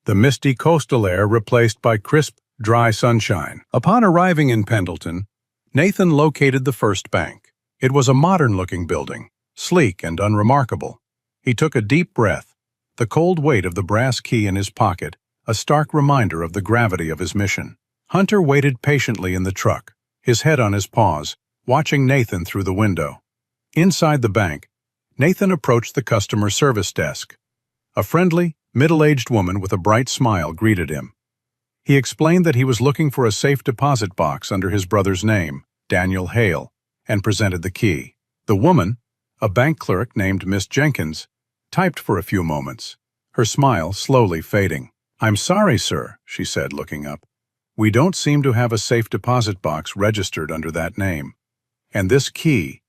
the misty coastal air replaced by crisp, dry sunshine. Upon arriving in Pendleton, Nathan located the first bank. It was a modern-looking building, sleek and unremarkable. He took a deep breath, the cold weight of the brass key in his pocket, a stark reminder of the gravity of his mission. Hunter waited patiently in the truck, his head on his paws, watching Nathan through the window. Inside the bank, Nathan approached the customer service desk. A friendly, middle-aged woman with a bright smile greeted him. He explained that he was looking for a safe deposit box under his brother's name, Daniel Hale, and presented the key. The woman, a bank clerk named Miss Jenkins, typed for a few moments, her smile slowly fading. "I'm sorry, sir," she said, looking up. "We don't seem to have a safe deposit box registered under that name. And this key,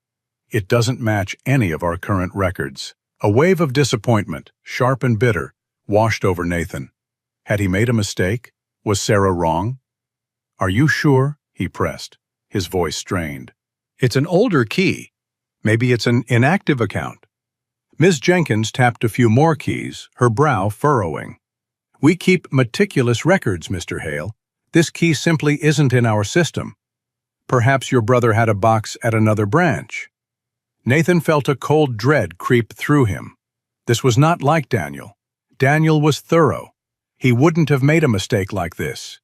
it doesn't match any of our current records." A wave of disappointment, sharp and bitter, washed over Nathan. Had he made a mistake? Was Sarah wrong? "Are you sure?" he pressed, his voice strained. "It's an older key. Maybe it's an inactive account." Ms. Jenkins tapped a few more keys, her brow furrowing. "We keep meticulous records, Mr. Hale. This key simply isn't in our system. Perhaps your brother had a box at another branch." Nathan felt a cold dread creep through him. This was not like Daniel. Daniel was thorough. He wouldn't have made a mistake like this.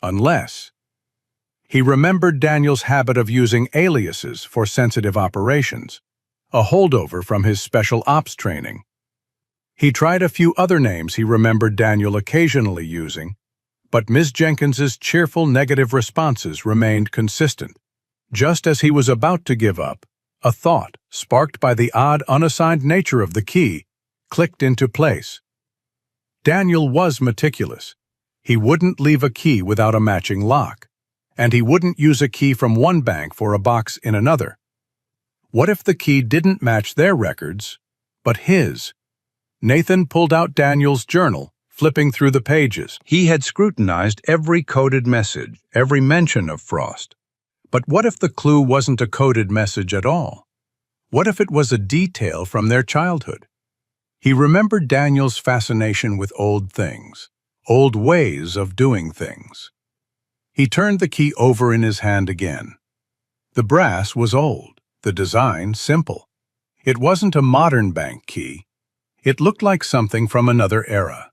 Unless... He remembered Daniel's habit of using aliases for sensitive operations, a holdover from his special ops training. He tried a few other names he remembered Daniel occasionally using, but Ms. Jenkins's cheerful negative responses remained consistent. Just as he was about to give up, a thought, sparked by the odd, unassigned nature of the key, clicked into place. Daniel was meticulous. He wouldn't leave a key without a matching lock, and he wouldn't use a key from one bank for a box in another. What if the key didn't match their records, but his? Nathan pulled out Daniel's journal, flipping through the pages. He had scrutinized every coded message, every mention of Frost. But what if the clue wasn't a coded message at all? What if it was a detail from their childhood? He remembered Daniel's fascination with old things, old ways of doing things. He turned the key over in his hand again. The brass was old, the design simple. It wasn't a modern bank key. It looked like something from another era.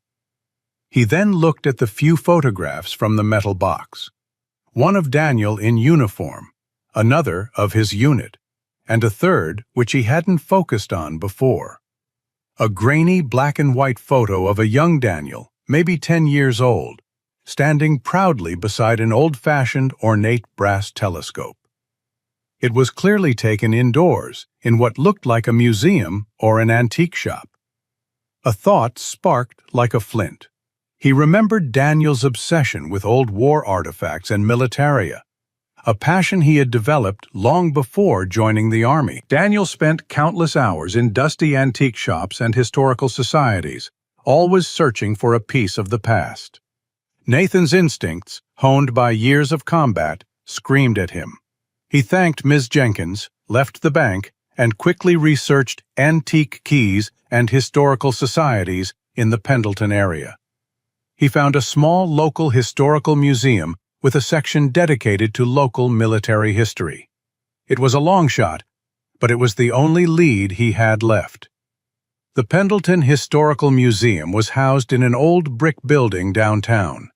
He then looked at the few photographs from the metal box. One of Daniel in uniform, another of his unit, and a third which he hadn't focused on before. A grainy black and white photo of a young Daniel, maybe 10 years old, standing proudly beside an old-fashioned, ornate brass telescope. It was clearly taken indoors, in what looked like a museum or an antique shop. A thought sparked like a flint. He remembered Daniel's obsession with old war artifacts and militaria, a passion he had developed long before joining the army. Daniel spent countless hours in dusty antique shops and historical societies, always searching for a piece of the past. Nathan's instincts, honed by years of combat, screamed at him. He thanked Ms. Jenkins, left the bank, and quickly researched antique keys and historical societies in the Pendleton area. He found a small local historical museum with a section dedicated to local military history. It was a long shot, but it was the only lead he had left. The Pendleton Historical Museum was housed in an old brick building downtown.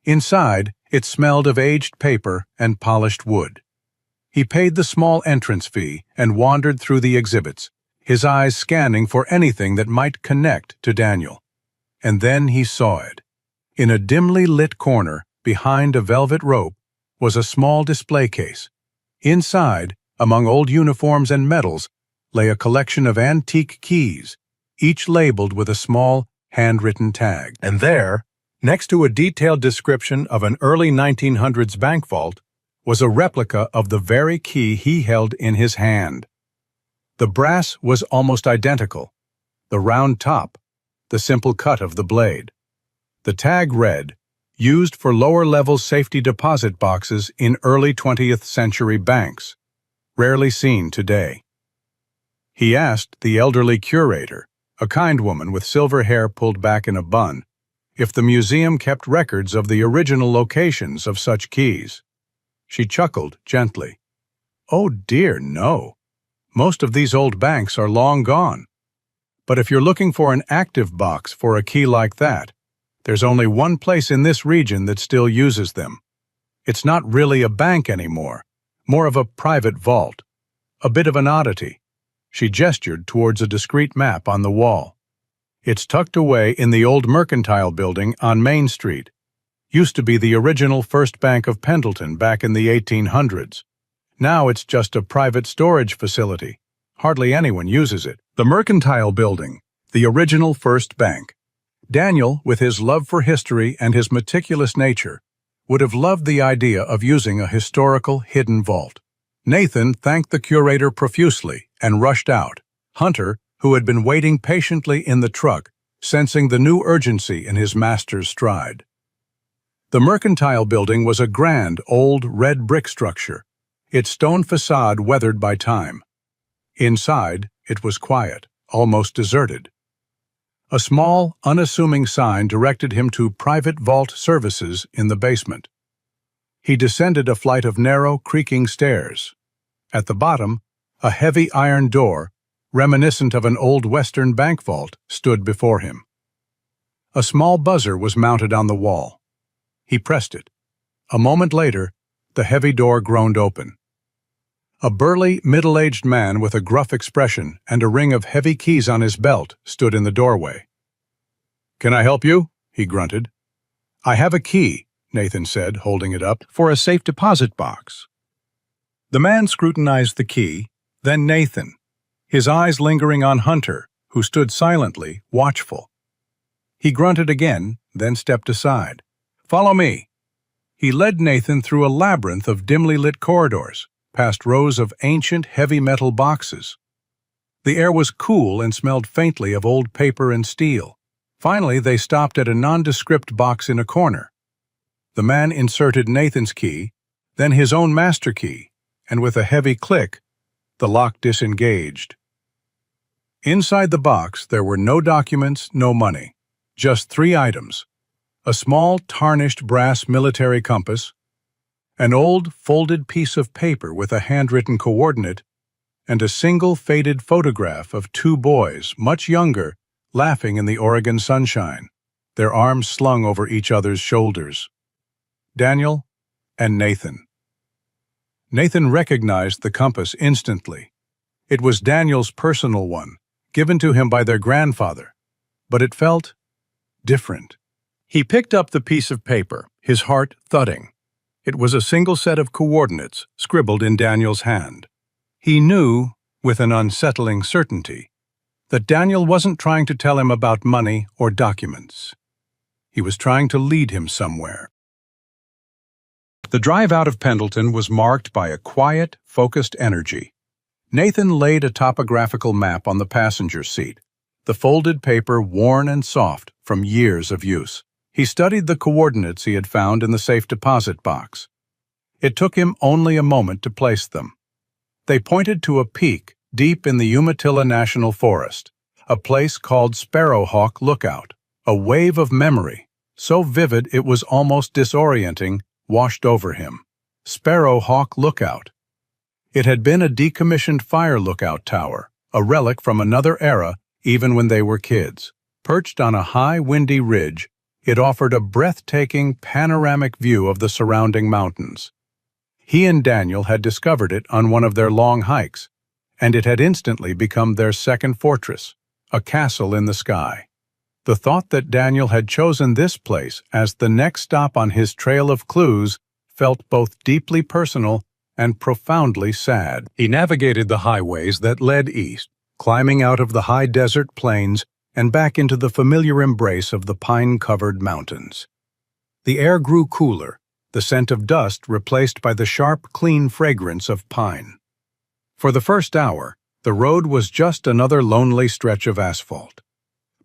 Inside, it smelled of aged paper and polished wood. He paid the small entrance fee and wandered through the exhibits, his eyes scanning for anything that might connect to Daniel. And then he saw it. In a dimly lit corner, behind a velvet rope, was a small display case. Inside, among old uniforms and medals, lay a collection of antique keys, each labeled with a small, handwritten tag. And there, next to a detailed description of an early 1900s bank vault, was a replica of the very key he held in his hand. The brass was almost identical, the round top, the simple cut of the blade. The tag read, "Used for lower-level safety deposit boxes in early 20th century banks, rarely seen today." He asked the elderly curator, a kind woman with silver hair pulled back in a bun, if the museum kept records of the original locations of such keys. She chuckled gently. "Oh dear, no. Most of these old banks are long gone. But if you're looking for an active box for a key like that, there's only one place in this region that still uses them. It's not really a bank anymore, more of a private vault. A bit of an oddity." She gestured towards a discreet map on the wall. "It's tucked away in the old Mercantile Building on Main Street. Used to be the original First Bank of Pendleton back in the 1800s. Now it's just a private storage facility. Hardly anyone uses it." The Mercantile Building, the original First Bank. Daniel, with his love for history and his meticulous nature, would have loved the idea of using a historical hidden vault. Nathan thanked the curator profusely and rushed out. Hunter, who had been waiting patiently in the truck, sensing the new urgency in his master's stride. The Mercantile Building was a grand, old, red brick structure, its stone facade weathered by time. Inside, it was quiet, almost deserted. A small, unassuming sign directed him to private vault services in the basement. He descended a flight of narrow, creaking stairs. At the bottom, a heavy iron door, reminiscent of an old Western bank vault, stood before him. A small buzzer was mounted on the wall. He pressed it. A moment later, the heavy door groaned open. A burly, middle-aged man with a gruff expression and a ring of heavy keys on his belt stood in the doorway. "Can I help you?" he grunted. "I have a key," Nathan said, holding it up, "for a safe deposit box." The man scrutinized the key, then Nathan, his eyes lingering on Hunter, who stood silently, watchful. He grunted again, then stepped aside. "Follow me." He led Nathan through a labyrinth of dimly lit corridors, past rows of ancient heavy metal boxes. The air was cool and smelled faintly of old paper and steel. Finally, they stopped at a nondescript box in a corner. The man inserted Nathan's key, then his own master key, and with a heavy click, the lock disengaged. Inside the box, there were no documents, no money, just 3 items: a small tarnished brass military compass, an old folded piece of paper with a handwritten coordinate, and a single faded photograph of 2 boys, much younger, laughing in the Oregon sunshine, their arms slung over each other's shoulders. Daniel and Nathan. Nathan recognized the compass instantly. It was Daniel's personal one, given to him by their grandfather, but it felt different. He picked up the piece of paper, his heart thudding. It was a single set of coordinates scribbled in Daniel's hand. He knew, with an unsettling certainty, that Daniel wasn't trying to tell him about money or documents. He was trying to lead him somewhere. The drive out of Pendleton was marked by a quiet, focused energy. Nathan laid a topographical map on the passenger seat, the folded paper worn and soft from years of use. He studied the coordinates he had found in the safe deposit box. It took him only a moment to place them. They pointed to a peak deep in the Umatilla National Forest, a place called Sparrowhawk Lookout. A wave of memory, so vivid it was almost disorienting, washed over him. Sparrowhawk Lookout. It had been a decommissioned fire lookout tower, a relic from another era even when they were kids. Perched on a high, windy ridge, it offered a breathtaking, panoramic view of the surrounding mountains. He and Daniel had discovered it on one of their long hikes, and it had instantly become their second fortress, a castle in the sky. The thought that Daniel had chosen this place as the next stop on his trail of clues felt both deeply personal and profoundly sad. He navigated the highways that led east, climbing out of the high desert plains and back into the familiar embrace of the pine-covered mountains. The air grew cooler, the scent of dust replaced by the sharp, clean fragrance of pine. For the first hour, the road was just another lonely stretch of asphalt.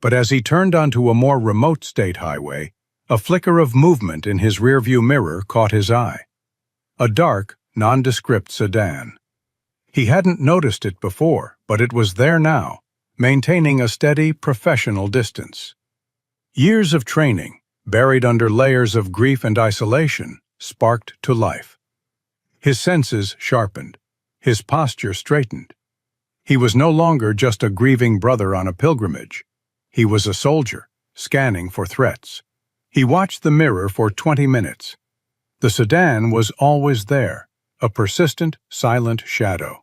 But as he turned onto a more remote state highway, a flicker of movement in his rearview mirror caught his eye. A dark, nondescript sedan. He hadn't noticed it before, but it was there now, maintaining a steady, professional distance. Years of training, buried under layers of grief and isolation, sparked to life. His senses sharpened, his posture straightened. He was no longer just a grieving brother on a pilgrimage. He was a soldier, scanning for threats. He watched the mirror for 20 minutes. The sedan was always there, a persistent, silent shadow.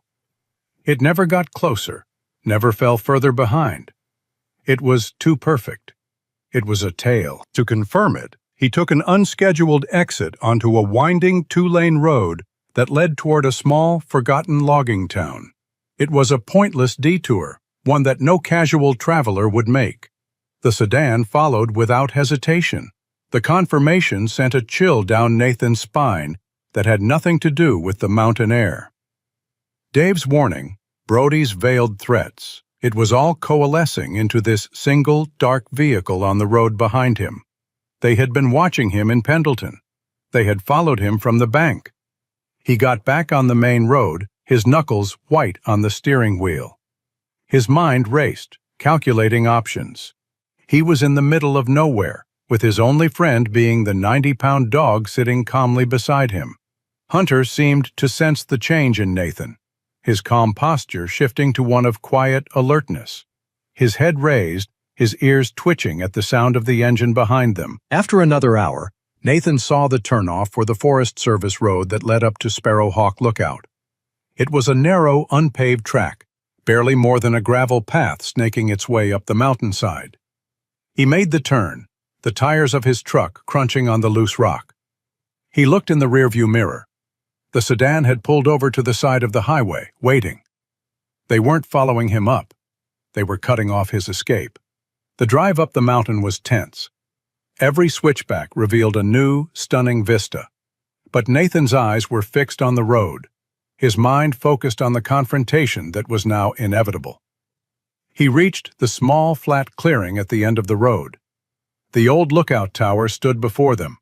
It never got closer, never fell further behind. It was too perfect. It was a tale. To confirm it, he took an unscheduled exit onto a winding two-lane road that led toward a small, forgotten logging town. It was a pointless detour, one that no casual traveler would make. The sedan followed without hesitation. The confirmation sent a chill down Nathan's spine that had nothing to do with the mountain air. Dave's warning, Brody's veiled threats, it was all coalescing into this single, dark vehicle on the road behind him. They had been watching him in Pendleton. They had followed him from the bank. He got back on the main road, his knuckles white on the steering wheel. His mind raced, calculating options. He was in the middle of nowhere, with his only friend being the 90-pound dog sitting calmly beside him. Hunter seemed to sense the change in Nathan, his calm posture shifting to one of quiet alertness. His head raised, his ears twitching at the sound of the engine behind them. After another hour, Nathan saw the turnoff for the Forest Service road that led up to Sparrowhawk Lookout. It was a narrow, unpaved track, barely more than a gravel path snaking its way up the mountainside. He made the turn, the tires of his truck crunching on the loose rock. He looked in the rearview mirror. The sedan had pulled over to the side of the highway, waiting. They weren't following him up. They were cutting off his escape. The drive up the mountain was tense. Every switchback revealed a new, stunning vista. But Nathan's eyes were fixed on the road, his mind focused on the confrontation that was now inevitable. He reached the small, flat clearing at the end of the road. The old lookout tower stood before them,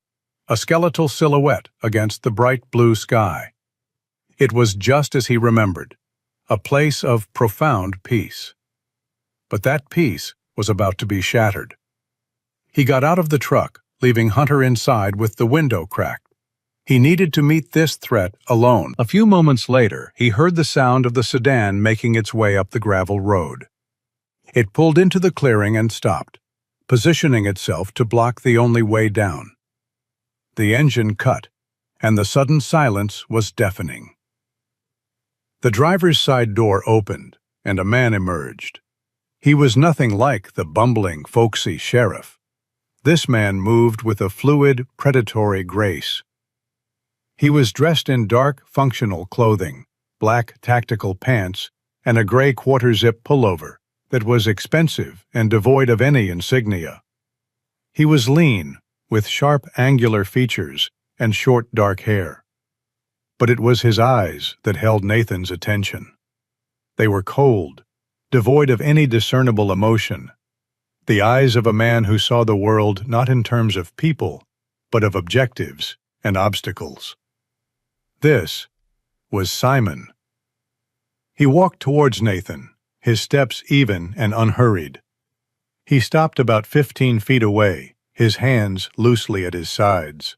a skeletal silhouette against the bright blue sky. It was just as he remembered, a place of profound peace. But that peace was about to be shattered. He got out of the truck, leaving Hunter inside with the window cracked. He needed to meet this threat alone. A few moments later, he heard the sound of the sedan making its way up the gravel road. It pulled into the clearing and stopped, positioning itself to block the only way down. The engine cut, and the sudden silence was deafening. The driver's side door opened, and a man emerged. He was nothing like the bumbling, folksy sheriff. This man moved with a fluid, predatory grace. He was dressed in dark, functional clothing, black tactical pants, and a gray quarter-zip pullover that was expensive and devoid of any insignia. He was lean, with sharp, angular features and short, dark hair. But it was his eyes that held Nathan's attention. They were cold, devoid of any discernible emotion. The eyes of a man who saw the world not in terms of people, but of objectives and obstacles. This was Simon. He walked towards Nathan, his steps even and unhurried. He stopped about 15 feet away, his hands loosely at his sides.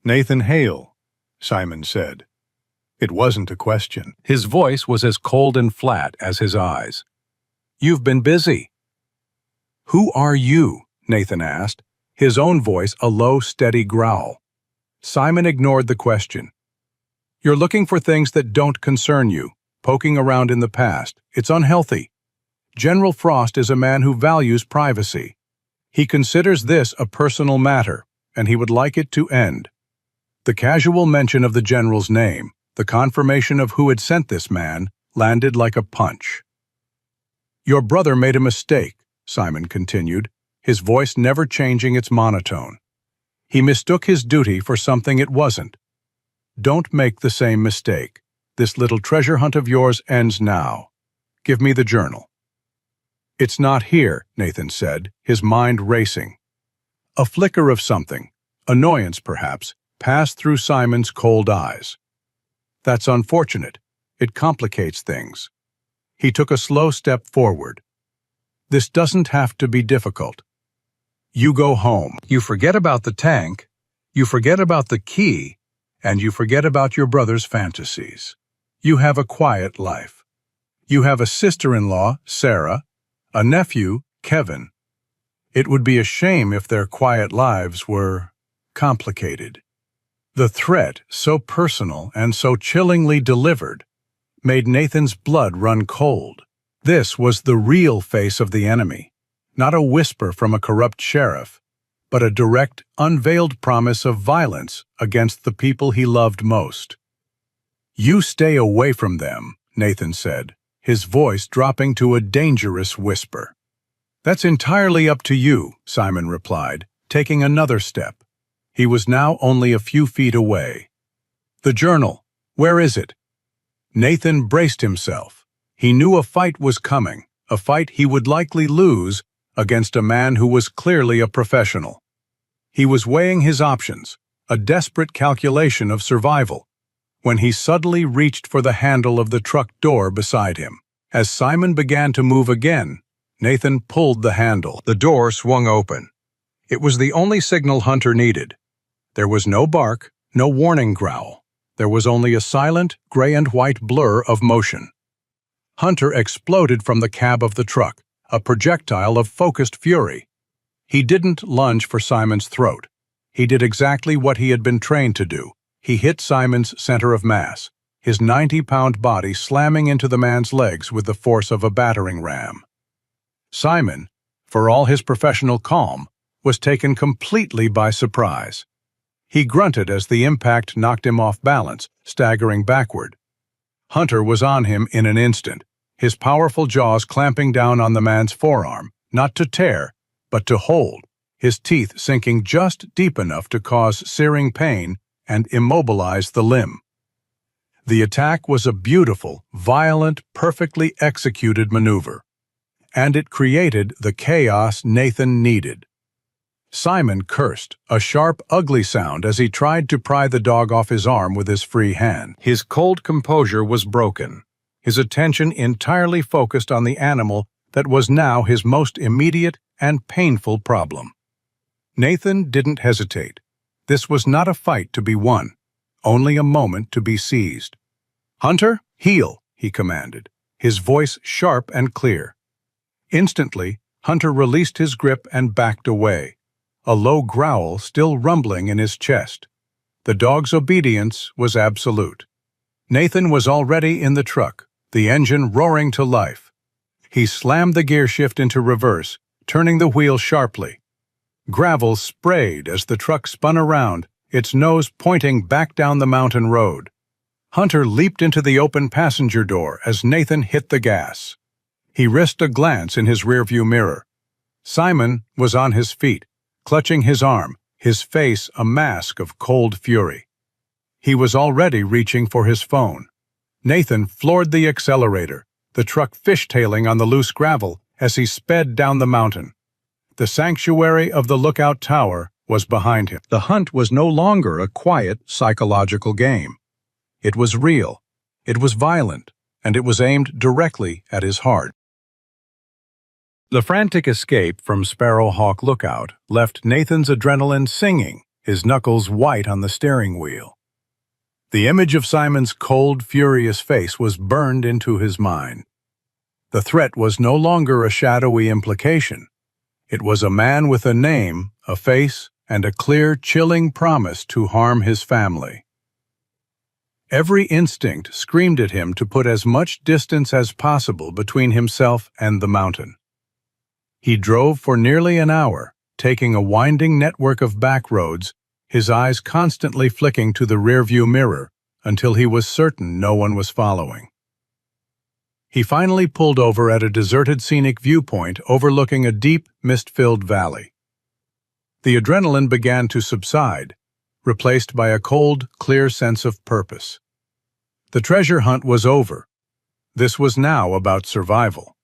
"Nathan Hale," Simon said. It wasn't a question. His voice was as cold and flat as his eyes. "You've been busy." "Who are you?" Nathan asked, his own voice a low, steady growl. Simon ignored the question. You're looking for things that don't concern you, poking around in the past. It's unhealthy. General Frost is a man who values privacy. He considers this a personal matter, and he would like it to end. The casual mention of the general's name, the confirmation of who had sent this man, landed like a punch. "Your brother made a mistake," Simon continued, his voice never changing its monotone. "He mistook his duty for something it wasn't. Don't make the same mistake. This little treasure hunt of yours ends now. Give me the journal." "It's not here," Nathan said, his mind racing. A flicker of something, annoyance perhaps, passed through Simon's cold eyes. "That's unfortunate. It complicates things." He took a slow step forward. "This doesn't have to be difficult. You go home. You forget about the tank, you forget about the key, and you forget about your brother's fantasies. You have a quiet life. You have a sister-in-law, Sarah, a nephew, Kevin. It would be a shame if their quiet lives were complicated." The threat, so personal and so chillingly delivered, made Nathan's blood run cold. This was the real face of the enemy, not a whisper from a corrupt sheriff, but a direct, unveiled promise of violence against the people he loved most. "You stay away from them," Nathan said, his voice dropping to a dangerous whisper. "That's entirely up to you," Simon replied, taking another step. He was now only a few feet away. "The journal, where is it?" Nathan braced himself. He knew a fight was coming, a fight he would likely lose against a man who was clearly a professional. He was weighing his options, a desperate calculation of survival, when he suddenly reached for the handle of the truck door beside him. As Simon began to move again, Nathan pulled the handle. The door swung open. It was the only signal Hunter needed. There was no bark, no warning growl. There was only a silent, gray and white blur of motion. Hunter exploded from the cab of the truck, a projectile of focused fury. He didn't lunge for Simon's throat. He did exactly what he had been trained to do. He hit Simon's center of mass, his 90-pound body slamming into the man's legs with the force of a battering ram. Simon, for all his professional calm, was taken completely by surprise. He grunted as the impact knocked him off balance, staggering backward. Hunter was on him in an instant, his powerful jaws clamping down on the man's forearm, not to tear, but to hold, his teeth sinking just deep enough to cause searing pain and immobilize the limb. The attack was a beautiful, violent, perfectly executed maneuver, and it created the chaos Nathan needed. Simon cursed, a sharp, ugly sound as he tried to pry the dog off his arm with his free hand. His cold composure was broken, his attention entirely focused on the animal that was now his most immediate and painful problem. Nathan didn't hesitate. This was not a fight to be won, only a moment to be seized. "Hunter, heel," he commanded, his voice sharp and clear. Instantly, Hunter released his grip and backed away, a low growl still rumbling in his chest. The dog's obedience was absolute. Nathan was already in the truck, the engine roaring to life. He slammed the gear shift into reverse, turning the wheel sharply. Gravel sprayed as the truck spun around, its nose pointing back down the mountain road. Hunter leaped into the open passenger door as Nathan hit the gas. He risked a glance in his rearview mirror. Simon was on his feet, clutching his arm, his face a mask of cold fury. He was already reaching for his phone. Nathan floored the accelerator, the truck fishtailing on the loose gravel as he sped down the mountain. The sanctuary of the lookout tower was behind him. The hunt was no longer a quiet, psychological game. It was real, it was violent, and it was aimed directly at his heart. The frantic escape from Sparrowhawk Lookout left Nathan's adrenaline singing, his knuckles white on the steering wheel. The image of Simon's cold, furious face was burned into his mind. The threat was no longer a shadowy implication. It was a man with a name, a face, and a clear, chilling promise to harm his family. Every instinct screamed at him to put as much distance as possible between himself and the mountain. He drove for nearly an hour, taking a winding network of back roads, his eyes constantly flicking to the rearview mirror until he was certain no one was following. He finally pulled over at a deserted scenic viewpoint overlooking a deep, mist-filled valley. The adrenaline began to subside, replaced by a cold, clear sense of purpose. The treasure hunt was over. This was now about survival.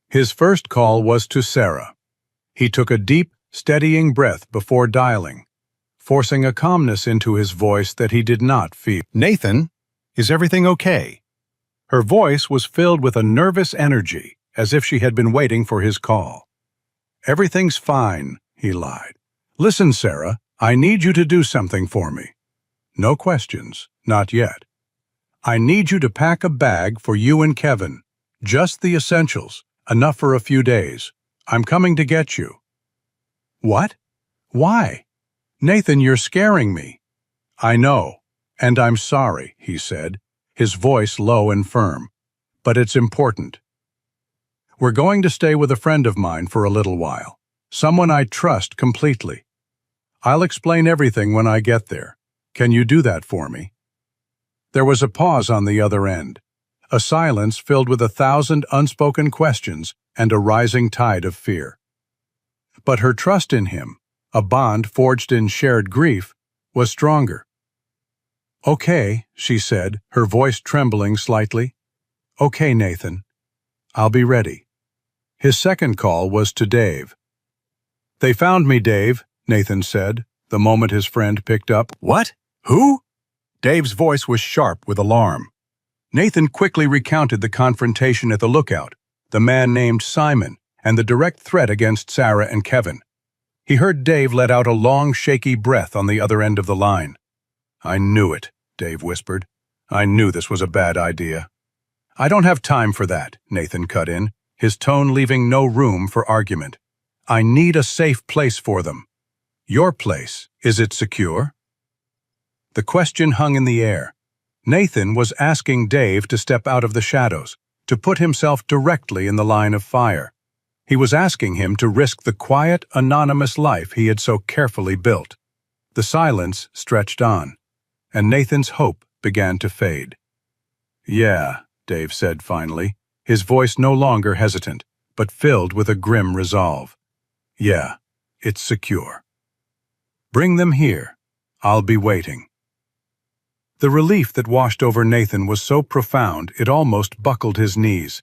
His first call was to Secre. He took a deep, steadying breath before dialing, forcing a calmness into his voice that he did not feel. "Nathan, is everything okay?" Her voice was filled with a nervous energy, as if she had been waiting for his call. "Everything's fine," he lied. "Listen, Secre, I need you to do something for me. No questions, not yet. I need you to pack a bag for you and Kevin. Just the essentials, enough for a few days. I'm coming to get you." "What? Why?" "Nathan, you're scaring me." "I know, and I'm sorry," he said, his voice low and firm. "But it's important. We're going to stay with a friend of mine for a little while, someone I trust completely. I'll explain everything when I get there. Can you do that for me?" There was a pause on the other end, a silence filled with 1,000 unspoken questions and a rising tide of fear. But her trust in him, a bond forged in shared grief, was stronger. "Okay," she said, her voice trembling slightly. "Okay, Nathan. I'll be ready." His second call was to Dave. "They found me, Dave," Nathan said, the moment his friend picked up. "What? Who?" Dave's voice was sharp with alarm. Nathan quickly recounted the confrontation at the lookout, the man named Simon, and the direct threat against Secre and Kevin. He heard Dave let out a long, shaky breath on the other end of the line. "I knew it," Dave whispered. "I knew this was a bad idea." "I don't have time for that," Nathan cut in, his tone leaving no room for argument. "I need a safe place for them." "Your place, is it secure?" The question hung in the air. Nathan was asking Dave to step out of the shadows, to put himself directly in the line of fire. He was asking him to risk the quiet, anonymous life he had so carefully built. The silence stretched on, and Nathan's hope began to fade. "Yeah," Dave said finally, his voice no longer hesitant, but filled with a grim resolve. "Yeah, it's secure. Bring them here. I'll be waiting." The relief that washed over Nathan was so profound it almost buckled his knees.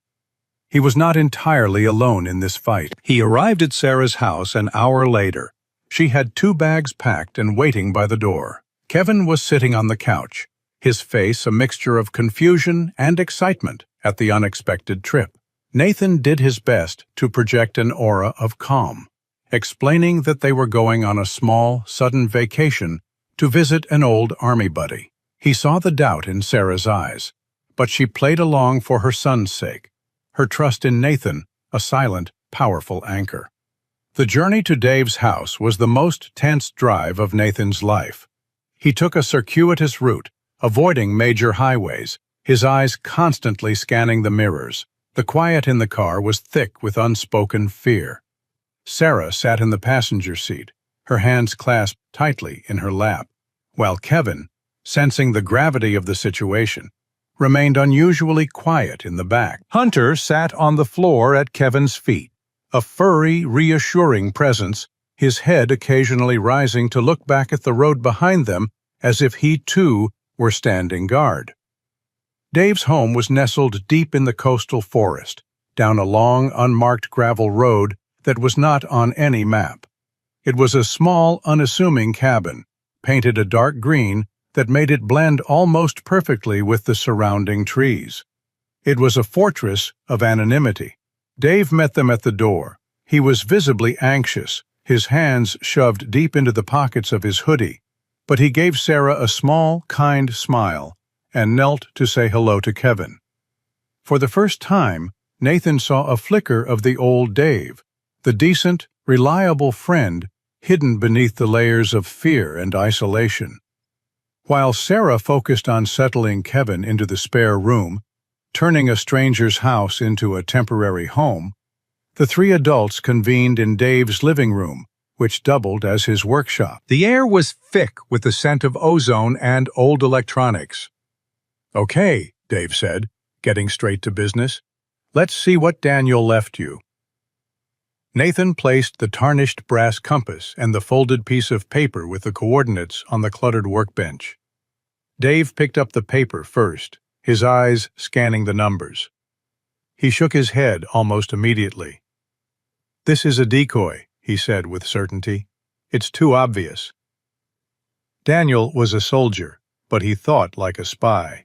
He was not entirely alone in this fight. He arrived at Secre's house an hour later. She had 2 bags packed and waiting by the door. Kevin was sitting on the couch, his face a mixture of confusion and excitement at the unexpected trip. Nathan did his best to project an aura of calm, explaining that they were going on a small, sudden vacation to visit an old army buddy. He saw the doubt in Secre's eyes, but she played along for her son's sake, her trust in Nathan a silent, powerful anchor. The journey to Dave's house was the most tense drive of Nathan's life. He took a circuitous route, avoiding major highways, his eyes constantly scanning the mirrors. The quiet in the car was thick with unspoken fear. Secre sat in the passenger seat, her hands clasped tightly in her lap, while Kevin, sensing the gravity of the situation, remained unusually quiet in the back. Hunter sat on the floor at Kevin's feet, a furry, reassuring presence, his head occasionally rising to look back at the road behind them as if he too were standing guard. Dave's home was nestled deep in the coastal forest, down a long, unmarked gravel road that was not on any map. It was a small, unassuming cabin, painted a dark green that made it blend almost perfectly with the surrounding trees. It was a fortress of anonymity. Dave met them at the door. He was visibly anxious, his hands shoved deep into the pockets of his hoodie, but he gave Secre a small, kind smile and knelt to say hello to Kevin. For the first time, Nathan saw a flicker of the old Dave, the decent, reliable friend hidden beneath the layers of fear and isolation. While Sarah focused on settling Kevin into the spare room, turning a stranger's house into a temporary home, the three adults convened in Dave's living room, which doubled as his workshop. The air was thick with the scent of ozone and old electronics. "Okay," Dave said, getting straight to business. "Let's see what Daniel left you." Nathan placed the tarnished brass compass and the folded piece of paper with the coordinates on the cluttered workbench. Dave picked up the paper first, his eyes scanning the numbers. He shook his head almost immediately. "This is a decoy," he said with certainty. "It's too obvious." Daniel was a soldier, but he thought like a spy.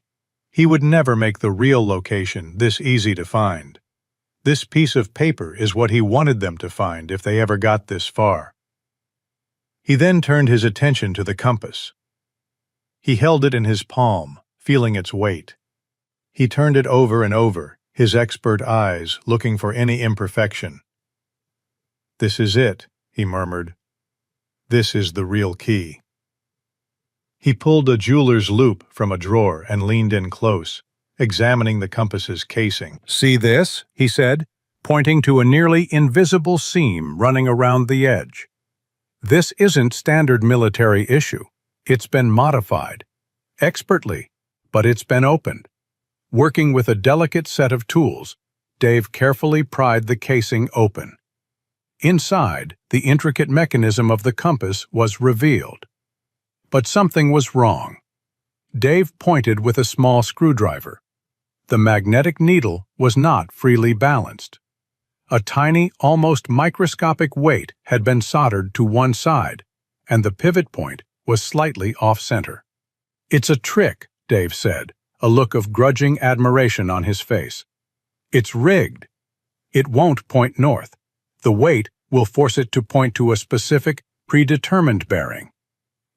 He would never make the real location this easy to find. This piece of paper is what he wanted them to find if they ever got this far. He then turned his attention to the compass. He held it in his palm, feeling its weight. He turned it over and over, his expert eyes looking for any imperfection. "This is it," he murmured. "This is the real key." He pulled a jeweler's loop from a drawer and leaned in close, examining the compass's casing. "See this?" he said, pointing to a nearly invisible seam running around the edge. "This isn't standard military issue. It's been modified. Expertly, but it's been opened." Working with a delicate set of tools, Dave carefully pried the casing open. Inside, the intricate mechanism of the compass was revealed. But something was wrong. Dave pointed with a small screwdriver. The magnetic needle was not freely balanced. A tiny, almost microscopic weight had been soldered to one side, and the pivot point was slightly off-center. "It's a trick," Dave said, a look of grudging admiration on his face. "It's rigged. It won't point north. The weight will force it to point to a specific, predetermined bearing.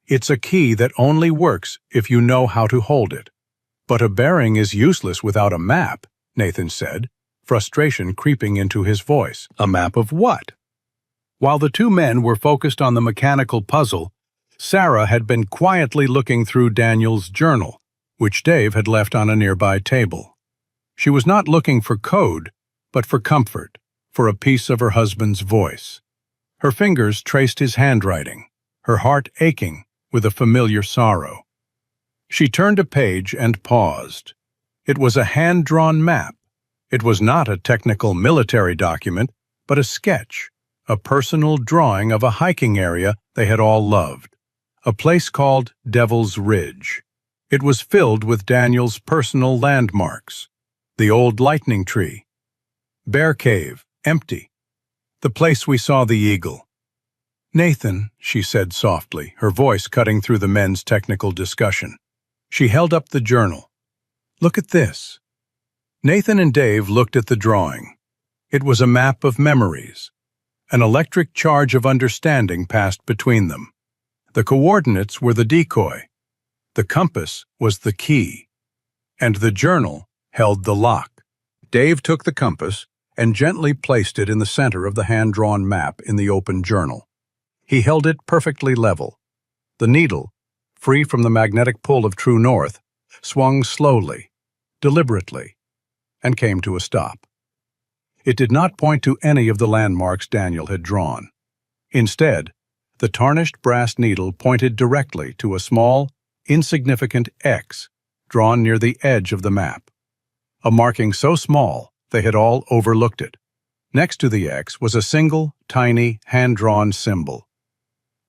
It's a key that only works if you know how to hold it." "But a bearing is useless without a map," Nathan said, frustration creeping into his voice. "A map of what?" While the two men were focused on the mechanical puzzle, Sarah had been quietly looking through Daniel's journal, which Dave had left on a nearby table. She was not looking for code, but for comfort, for a piece of her husband's voice. Her fingers traced his handwriting, her heart aching with a familiar sorrow. She turned a page and paused. It was a hand-drawn map. It was not a technical military document, but a sketch, a personal drawing of a hiking area they had all loved, a place called Devil's Ridge. It was filled with Daniel's personal landmarks: the old lightning tree, Bear Cave, empty, the place we saw the eagle. "Nathan," she said softly, her voice cutting through the men's technical discussion. She held up the journal. "Look at this." Nathan and Dave looked at the drawing. It was a map of memories. An electric charge of understanding passed between them. The coordinates were the decoy. The compass was the key. And the journal held the lock. Dave took the compass and gently placed it in the center of the hand-drawn map in the open journal. He held it perfectly level. The needle, free from the magnetic pull of true north, swung slowly, deliberately, and came to a stop. It did not point to any of the landmarks Daniel had drawn. Instead, the tarnished brass needle pointed directly to a small, insignificant X drawn near the edge of the map. A marking so small they had all overlooked it. Next to the X was a single, tiny, hand-drawn symbol: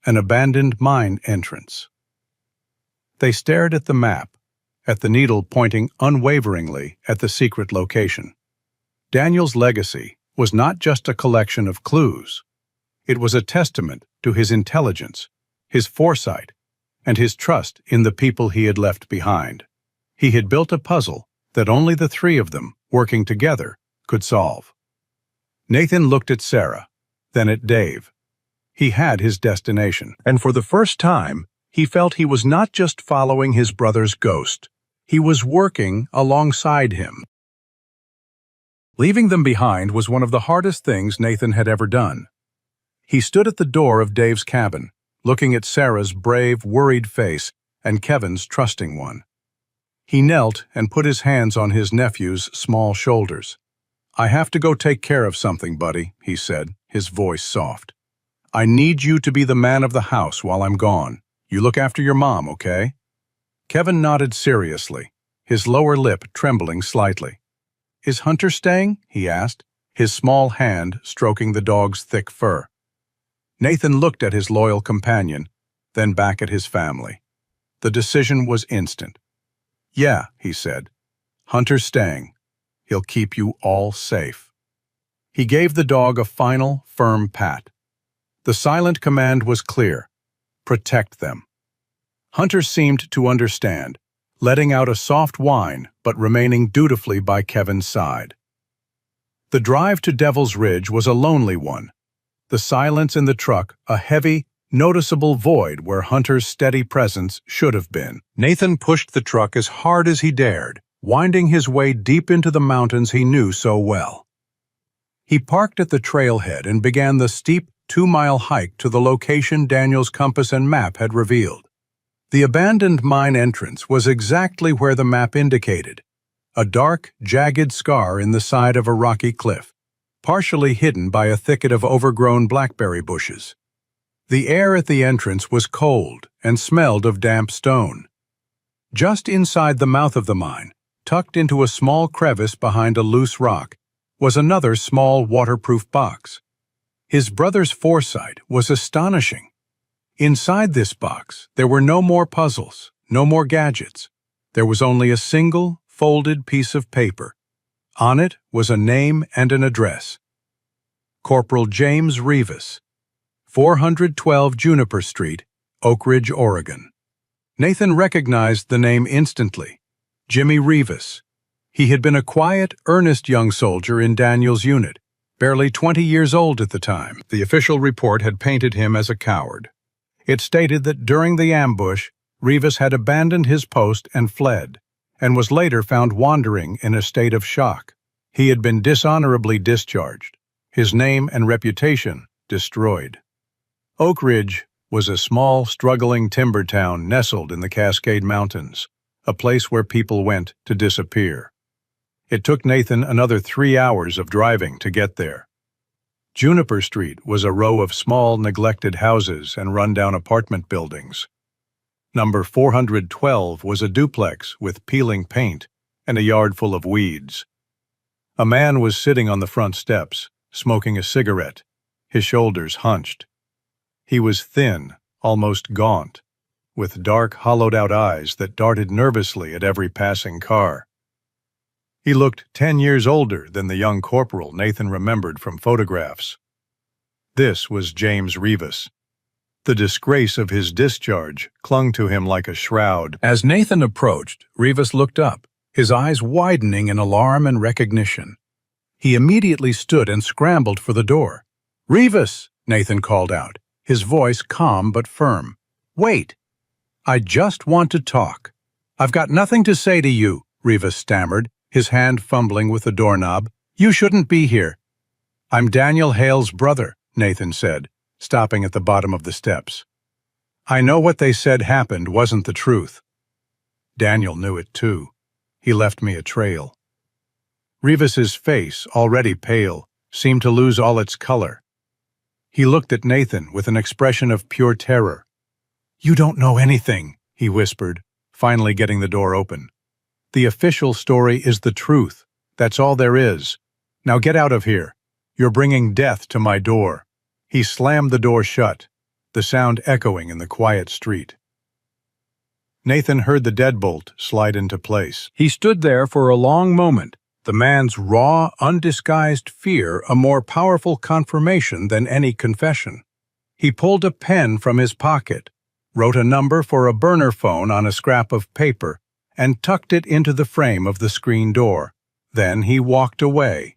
an abandoned mine entrance. They stared at the map, at the needle pointing unwaveringly at the secret location. Daniel's legacy was not just a collection of clues. It was a testament to his intelligence, his foresight, and his trust in the people he had left behind. He had built a puzzle that only the three of them, working together, could solve. Nathan looked at Sarah, then at Dave. He had his destination, and for the first time, he felt he was not just following his brother's ghost. He was working alongside him. Leaving them behind was one of the hardest things Nathan had ever done. He stood at the door of Dave's cabin, looking at Sarah's brave, worried face and Kevin's trusting one. He knelt and put his hands on his nephew's small shoulders. "I have to go take care of something, buddy," he said, his voice soft. "I need you to be the man of the house while I'm gone. You look after your mom, okay?" Kevin nodded seriously, his lower lip trembling slightly. "Is Hunter staying?" he asked, his small hand stroking the dog's thick fur. Nathan looked at his loyal companion, then back at his family. The decision was instant. "Yeah," he said. "Hunter's staying. He'll keep you all safe." He gave the dog a final, firm pat. The silent command was clear: protect them. Hunter seemed to understand, letting out a soft whine but remaining dutifully by Kevin's side. The drive to Devil's Ridge was a lonely one, the silence in the truck a heavy, noticeable void where Hunter's steady presence should have been. Nathan pushed the truck as hard as he dared, winding his way deep into the mountains he knew so well. He parked at the trailhead and began the steep 2-mile hike to the location Daniel's compass and map had revealed. The abandoned mine entrance was exactly where the map indicated, a dark, jagged scar in the side of a rocky cliff, partially hidden by a thicket of overgrown blackberry bushes. The air at the entrance was cold and smelled of damp stone. Just inside the mouth of the mine, tucked into a small crevice behind a loose rock, was another small waterproof box. His brother's foresight was astonishing. Inside this box, there were no more puzzles, no more gadgets. There was only a single, folded piece of paper. On it was a name and an address. Corporal James Rivas, 412 Juniper Street, Oak Ridge, Oregon. Nathan recognized the name instantly. Jimmy Rivas. He had been a quiet, earnest young soldier in Daniel's unit, barely 20 years old at the time. The official report had painted him as a coward. It stated that during the ambush, Rivas had abandoned his post and fled, and was later found wandering in a state of shock. He had been dishonorably discharged, his name and reputation destroyed. Oak Ridge was a small, struggling timber town nestled in the Cascade Mountains, a place where people went to disappear. It took Nathan another 3 hours of driving to get there. Juniper Street was a row of small, neglected houses and rundown apartment buildings. Number 412 was a duplex with peeling paint and a yard full of weeds. A man was sitting on the front steps, smoking a cigarette, his shoulders hunched. He was thin, almost gaunt, with dark, hollowed-out eyes that darted nervously at every passing car. He looked 10 years older than the young corporal Nathan remembered from photographs. This was James Rivas. The disgrace of his discharge clung to him like a shroud. As Nathan approached, Rivas looked up, his eyes widening in alarm and recognition. He immediately stood and scrambled for the door. "Rivas!" Nathan called out, his voice calm but firm. "Wait! I just want to talk. I've got nothing to say to you," Rivas stammered, his hand fumbling with the doorknob. "You shouldn't be here." "I'm Daniel Hale's brother," Nathan said, stopping at the bottom of the steps. "I know what they said happened wasn't the truth." Daniel knew it too. He left me a trail. Rivas's face, already pale, seemed to lose all its color. He looked at Nathan with an expression of pure terror. "You don't know anything," he whispered, finally getting the door open. "The official story is the truth. That's all there is. Now get out of here. You're bringing death to my door." He slammed the door shut, the sound echoing in the quiet street. Nathan heard the deadbolt slide into place. He stood there for a long moment, the man's raw, undisguised fear a more powerful confirmation than any confession. He pulled a pen from his pocket, wrote a number for a burner phone on a scrap of paper, and tucked it into the frame of the screen door. Then he walked away.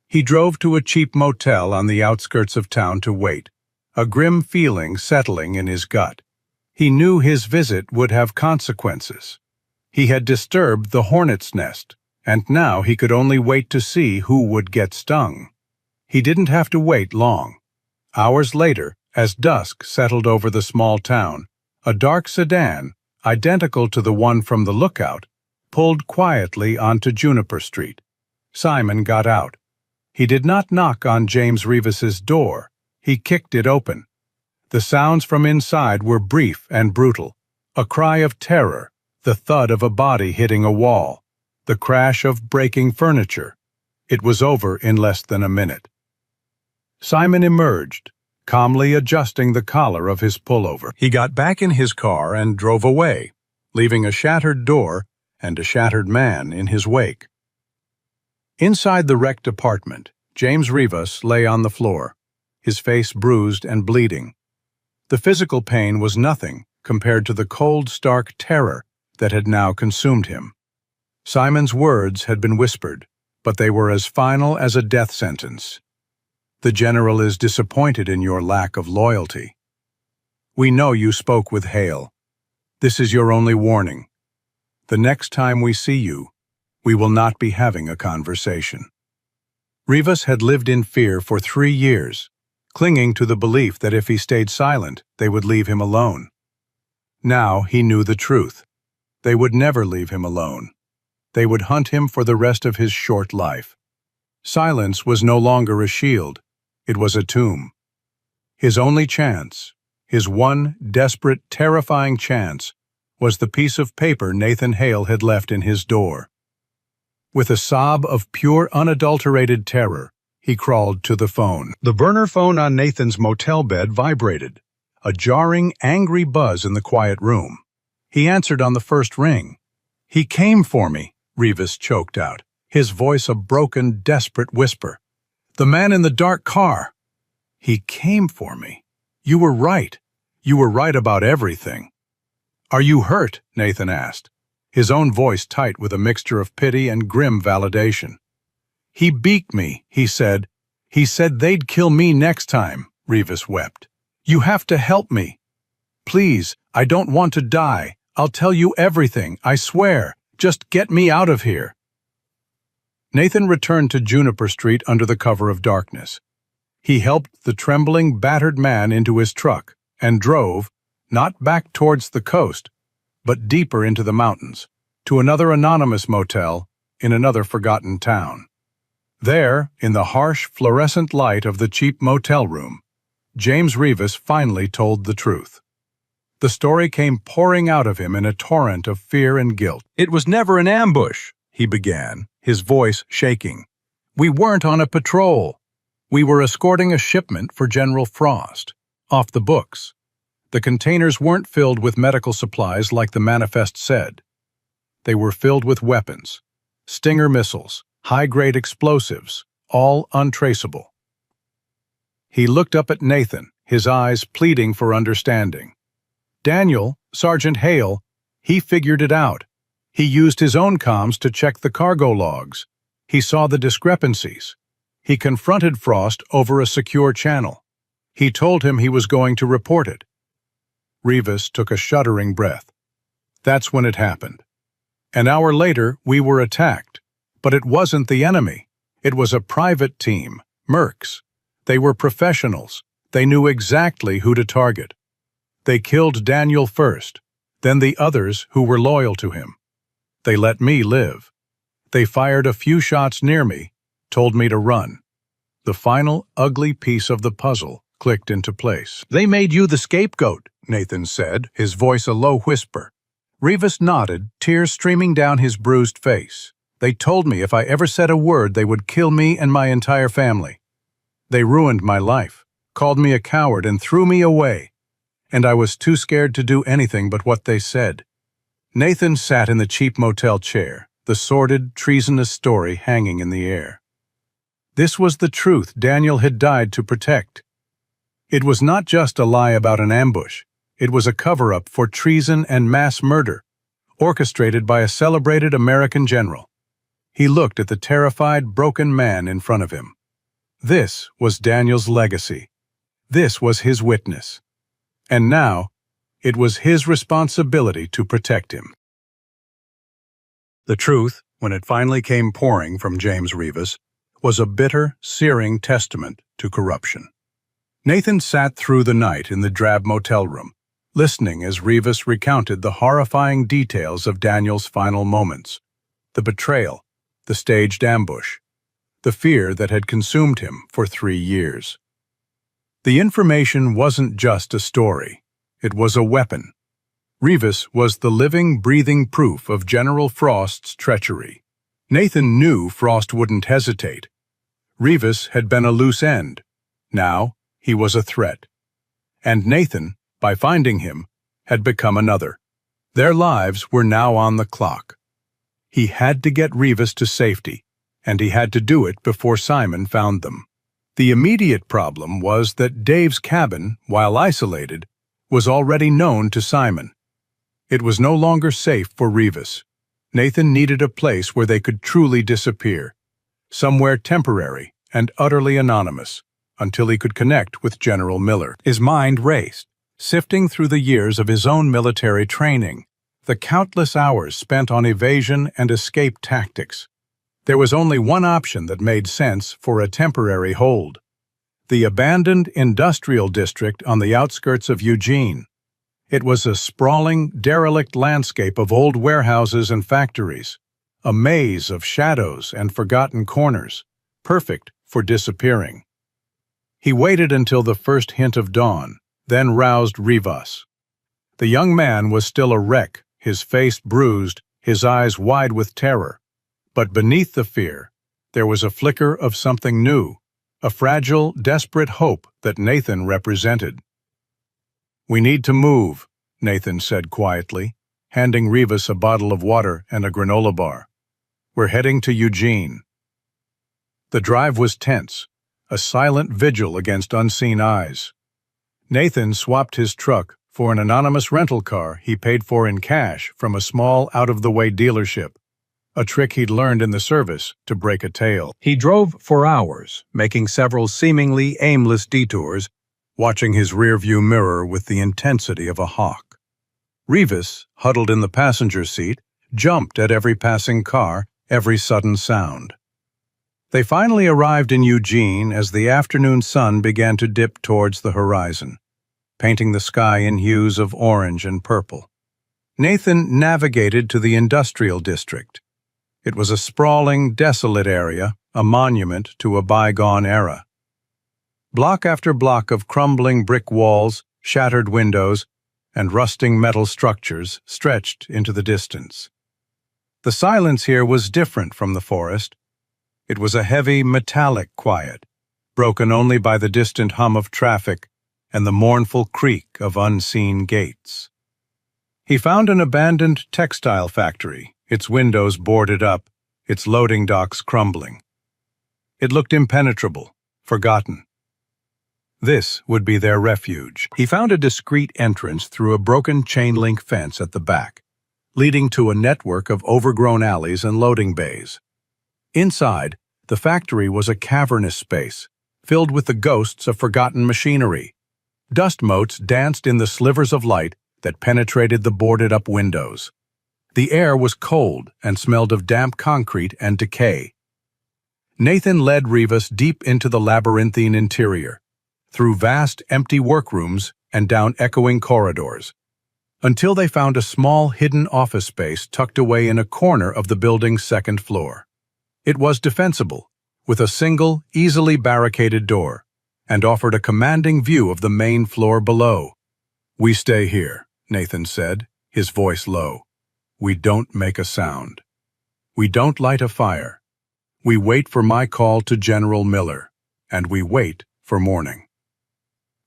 He drove to a cheap motel on the outskirts of town to wait, a grim feeling settling in his gut. He knew his visit would have consequences. He had disturbed the hornet's nest, and now he could only wait to see who would get stung. He didn't have to wait long. Hours later, as dusk settled over the small town, a dark sedan, identical to the one from the lookout, pulled quietly onto Juniper Street. Simon got out. He did not knock on James Rivas's door. He kicked it open. The sounds from inside were brief and brutal. A cry of terror, the thud of a body hitting a wall, the crash of breaking furniture. It was over in less than a minute. Simon emerged, calmly adjusting the collar of his pullover. He got back in his car and drove away, leaving a shattered door and a shattered man in his wake. Inside the wrecked apartment, James Rivas lay on the floor, his face bruised and bleeding. The physical pain was nothing compared to the cold, stark terror that had now consumed him. Simon's words had been whispered, but they were as final as a death sentence. The general is disappointed in your lack of loyalty. We know you spoke with Hale. This is your only warning. The next time we see you, we will not be having a conversation. Rivas had lived in fear for 3 years, clinging to the belief that if he stayed silent, they would leave him alone. Now he knew the truth. They would never leave him alone. They would hunt him for the rest of his short life. Silence was no longer a shield. It was a tomb. His only chance, his one desperate, terrifying chance, was the piece of paper Nathan Hale had left in his door. With a sob of pure, unadulterated terror, he crawled to the phone. The burner phone on Nathan's motel bed vibrated, a jarring, angry buzz in the quiet room. He answered on the first ring. "He came for me," Rivas choked out, his voice a broken, desperate whisper. "The man in the dark car." "He came for me. You were right. You were right about everything." "Are you hurt?" Nathan asked, his own voice tight with a mixture of pity and grim validation. "He beat me," he said. "He said they'd kill me next time," Rivas wept. "You have to help me. Please, I don't want to die. I'll tell you everything, I swear. Just get me out of here." Nathan returned to Juniper Street under the cover of darkness. He helped the trembling, battered man into his truck and drove, not back towards the coast, but deeper into the mountains, to another anonymous motel in another forgotten town. There, in the harsh, fluorescent light of the cheap motel room, James Rivas finally told the truth. The story came pouring out of him in a torrent of fear and guilt. "It was never an ambush," he began, his voice shaking. "We weren't on a patrol. We were escorting a shipment for General Frost, off the books. The containers weren't filled with medical supplies like the manifest said. They were filled with weapons, Stinger missiles, high-grade explosives, all untraceable." He looked up at Nathan, his eyes pleading for understanding. Daniel, Sergeant Hale, he figured it out. He used his own comms to check the cargo logs. He saw the discrepancies. He confronted Frost over a secure channel. He told him he was going to report it. Rivas took a shuddering breath. That's when it happened. An hour later, we were attacked. But it wasn't the enemy. It was a private team, mercs. They were professionals. They knew exactly who to target. They killed Daniel first, then the others who were loyal to him. They let me live. They fired a few shots near me, told me to run. The final, ugly piece of the puzzle clicked into place. "They made you the scapegoat," Nathan said, his voice a low whisper. Rivas nodded, tears streaming down his bruised face. "They told me if I ever said a word, they would kill me and my entire family. They ruined my life, called me a coward, and threw me away. And I was too scared to do anything but what they said." Nathan sat in the cheap motel chair, the sordid, treasonous story hanging in the air. This was the truth Daniel had died to protect. It was not just a lie about an ambush. It was a cover-up for treason and mass murder, orchestrated by a celebrated American general. He looked at the terrified, broken man in front of him. This was Daniel's legacy. This was his witness. And now, it was his responsibility to protect him. The truth, when it finally came pouring from James Rivas, was a bitter, searing testament to corruption. Nathan sat through the night in the drab motel room, listening as Rivas recounted the horrifying details of Daniel's final moments, the betrayal, the staged ambush, the fear that had consumed him for 3 years. The information wasn't just a story, it was a weapon. Rivas was the living, breathing proof of General Frost's treachery. Nathan knew Frost wouldn't hesitate. Rivas had been a loose end. Now, he was a threat. And Nathan, by finding him, had become another. Their lives were now on the clock. He had to get Rivas to safety, and he had to do it before Simon found them. The immediate problem was that Dave's cabin, while isolated, was already known to Simon. It was no longer safe for Rivas. Nathan needed a place where they could truly disappear, somewhere temporary and utterly anonymous, until he could connect with General Miller. His mind raced, sifting through the years of his own military training, the countless hours spent on evasion and escape tactics. There was only one option that made sense for a temporary hold: the abandoned industrial district on the outskirts of Eugene. It was a sprawling, derelict landscape of old warehouses and factories, a maze of shadows and forgotten corners, perfect for disappearing. He waited until the first hint of dawn, then roused Rivas. The young man was still a wreck, his face bruised, his eyes wide with terror. But beneath the fear, there was a flicker of something new, a fragile, desperate hope that Nathan represented. "We need to move," Nathan said quietly, handing Rivas a bottle of water and a granola bar. "We're heading to Eugene." The drive was tense, a silent vigil against unseen eyes. Nathan swapped his truck for an anonymous rental car he paid for in cash from a small, out-of-the-way dealership, a trick he'd learned in the service to break a tail. He drove for hours, making several seemingly aimless detours, watching his rearview mirror with the intensity of a hawk. Rivas, huddled in the passenger seat, jumped at every passing car, every sudden sound. They finally arrived in Eugene as the afternoon sun began to dip towards the horizon, painting the sky in hues of orange and purple. Nathan navigated to the industrial district. It was a sprawling, desolate area, a monument to a bygone era. Block after block of crumbling brick walls, shattered windows, and rusting metal structures stretched into the distance. The silence here was different from the forest. It was a heavy, metallic quiet, broken only by the distant hum of traffic and the mournful creak of unseen gates. He found an abandoned textile factory, its windows boarded up, its loading docks crumbling. It looked impenetrable, forgotten. This would be their refuge. He found a discreet entrance through a broken chain-link fence at the back, leading to a network of overgrown alleys and loading bays. Inside, the factory was a cavernous space, filled with the ghosts of forgotten machinery. Dust motes danced in the slivers of light that penetrated the boarded-up windows. The air was cold and smelled of damp concrete and decay. Nathan led Rivas deep into the labyrinthine interior, through vast, empty workrooms and down echoing corridors, until they found a small, hidden office space tucked away in a corner of the building's second floor. It was defensible, with a single, easily barricaded door, and offered a commanding view of the main floor below. "We stay here," Nathan said, his voice low. "We don't make a sound. We don't light a fire. We wait for my call to General Miller, and we wait for morning."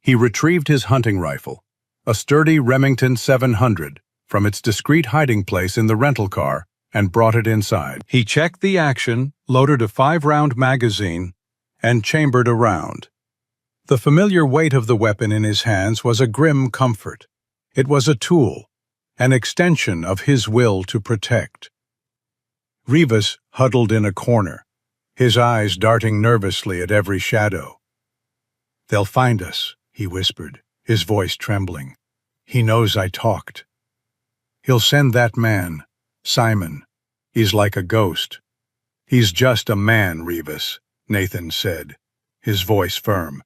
He retrieved his hunting rifle, a sturdy Remington 700, from its discreet hiding place in the rental car, and brought it inside. He checked the action, loaded a 5-round magazine, and chambered a round. The familiar weight of the weapon in his hands was a grim comfort. It was a tool, an extension of his will to protect. Rivas huddled in a corner, his eyes darting nervously at every shadow. "They'll find us," he whispered, his voice trembling. "He knows I talked. He'll send that man, Simon. He's like a ghost." "He's just a man, Rivas," Nathan said, his voice firm,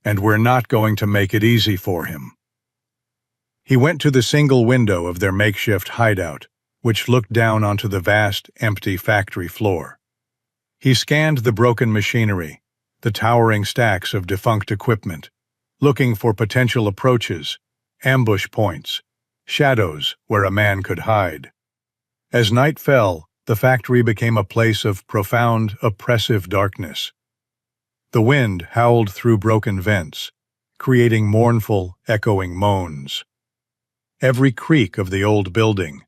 "and we're not going to make it easy for him." He went to the single window of their makeshift hideout, which looked down onto the vast, empty factory floor. He scanned the broken machinery, the towering stacks of defunct equipment, looking for potential approaches, ambush points, shadows where a man could hide. As night fell, the factory became a place of profound, oppressive darkness. The wind howled through broken vents, creating mournful, echoing moans. Every creak of the old building,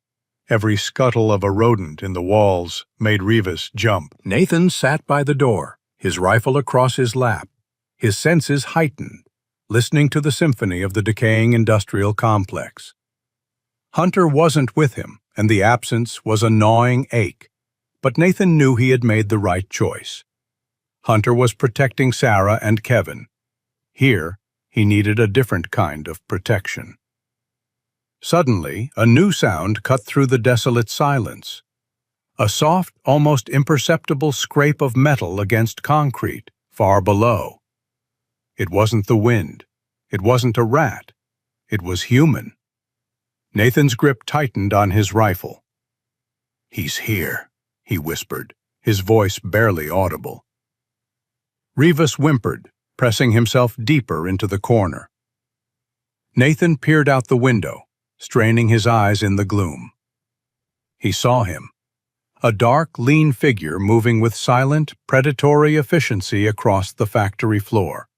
every scuttle of a rodent in the walls made Rivas jump. Nathan sat by the door, his rifle across his lap, his senses heightened, listening to the symphony of the decaying industrial complex. Hunter wasn't with him, and the absence was a gnawing ache, but Nathan knew he had made the right choice. Hunter was protecting Sarah and Kevin. Here, he needed a different kind of protection. Suddenly, a new sound cut through the desolate silence. A soft, almost imperceptible scrape of metal against concrete, far below. It wasn't the wind. It wasn't a rat. It was human. Nathan's grip tightened on his rifle. "He's here," he whispered, his voice barely audible. Rivas whimpered, pressing himself deeper into the corner. Nathan peered out the window, straining his eyes in the gloom. He saw him, a dark, lean figure moving with silent, predatory efficiency across the factory floor.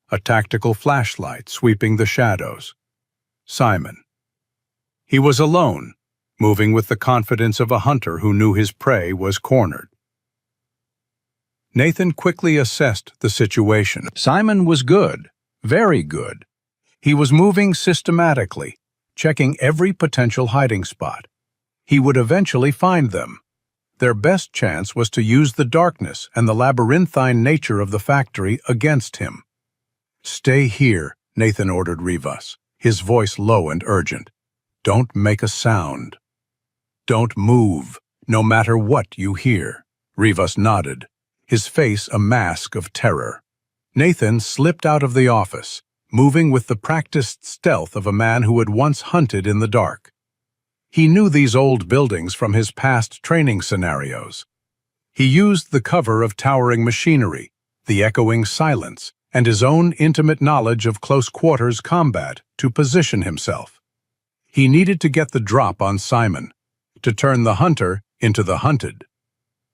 A tactical flashlight sweeping the shadows. Simon. He was alone, moving with the confidence of a hunter who knew his prey was cornered. Nathan quickly assessed the situation. Simon was good, very good. He was moving systematically, checking every potential hiding spot. He would eventually find them. Their best chance was to use the darkness and the labyrinthine nature of the factory against him. "Stay here," Nathan ordered Rivas, his voice low and urgent. "Don't make a sound. Don't move, no matter what you hear." Rivas nodded, his face a mask of terror. Nathan slipped out of the office, moving with the practiced stealth of a man who had once hunted in the dark. He knew these old buildings from his past training scenarios. He used the cover of towering machinery, the echoing silence, and his own intimate knowledge of close-quarters combat to position himself. He needed to get the drop on Simon, to turn the hunter into the hunted.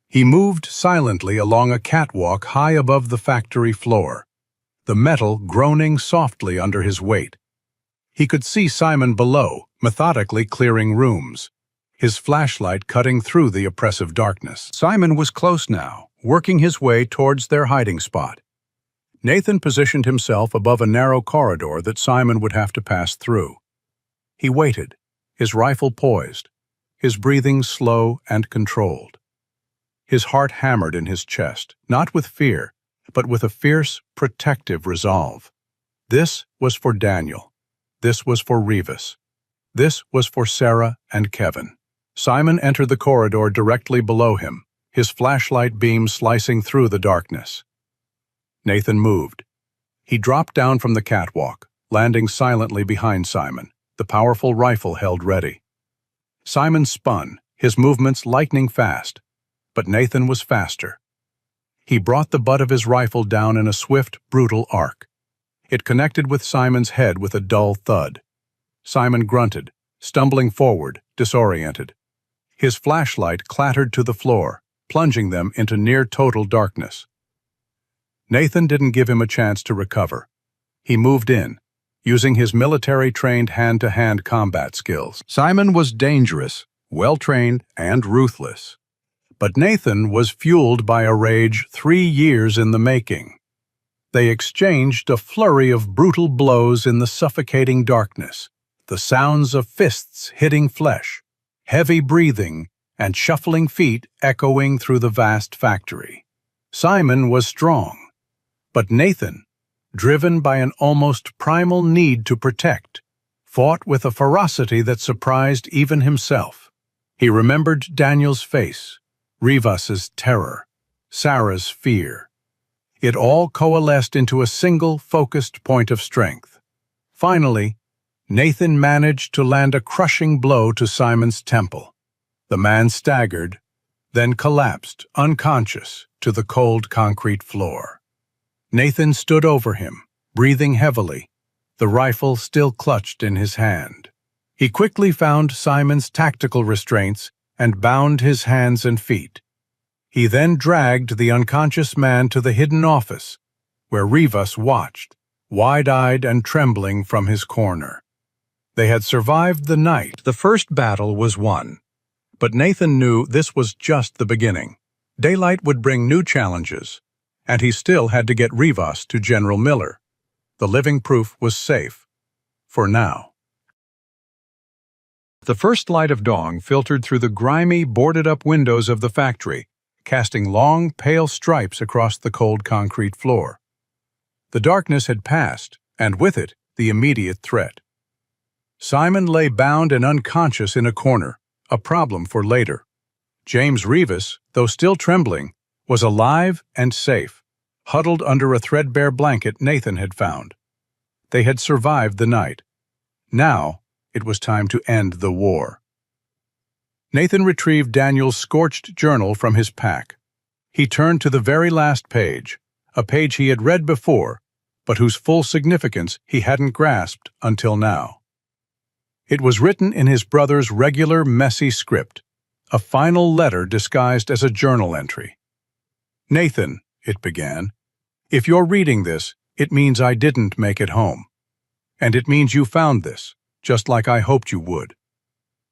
He moved silently along a catwalk high above the factory floor, the metal groaning softly under his weight. He could see Simon below, methodically clearing rooms, his flashlight cutting through the oppressive darkness. Simon was close now, working his way towards their hiding spot. Nathan positioned himself above a narrow corridor that Simon would have to pass through. He waited, his rifle poised, his breathing slow and controlled. His heart hammered in his chest, not with fear, but with a fierce, protective resolve. This was for Daniel. This was for Rivas. This was for Sarah and Kevin. Simon entered the corridor directly below him, his flashlight beam slicing through the darkness. Nathan moved. He dropped down from the catwalk, landing silently behind Simon, the powerful rifle held ready. Simon spun, his movements lightning fast, but Nathan was faster. He brought the butt of his rifle down in a swift, brutal arc. It connected with Simon's head with a dull thud. Simon grunted, stumbling forward, disoriented. His flashlight clattered to the floor, plunging them into near-total darkness. Nathan didn't give him a chance to recover. He moved in, using his military-trained hand-to-hand combat skills. Simon was dangerous, well-trained, and ruthless. But Nathan was fueled by a rage 3 years in the making. They exchanged a flurry of brutal blows in the suffocating darkness, the sounds of fists hitting flesh, heavy breathing, and shuffling feet echoing through the vast factory. Simon was strong, but Nathan, driven by an almost primal need to protect, fought with a ferocity that surprised even himself. He remembered Daniel's face, Rivas's terror, Sarah's fear. It all coalesced into a single, focused point of strength. Finally, Nathan managed to land a crushing blow to Simon's temple. The man staggered, then collapsed, unconscious, to the cold concrete floor. Nathan stood over him, breathing heavily, the rifle still clutched in his hand. He quickly found Simon's tactical restraints and bound his hands and feet. He then dragged the unconscious man to the hidden office, where Rivas watched, wide-eyed and trembling from his corner. They had survived the night. The first battle was won. But Nathan knew this was just the beginning. Daylight would bring new challenges, and he still had to get Rivas to General Miller. The living proof was safe. For now. The first light of dawn filtered through the grimy, boarded-up windows of the factory, casting long, pale stripes across the cold concrete floor. The darkness had passed, and with it, the immediate threat. Simon lay bound and unconscious in a corner, a problem for later. James Rivas, though still trembling, was alive and safe, huddled under a threadbare blanket Nathan had found. They had survived the night. Now, it was time to end the war. Nathan retrieved Daniel's scorched journal from his pack. He turned to the very last page, a page he had read before, but whose full significance he hadn't grasped until now. It was written in his brother's regular, messy script, a final letter disguised as a journal entry. "Nathan," it began, "if you're reading this, it means I didn't make it home. And it means you found this, just like I hoped you would.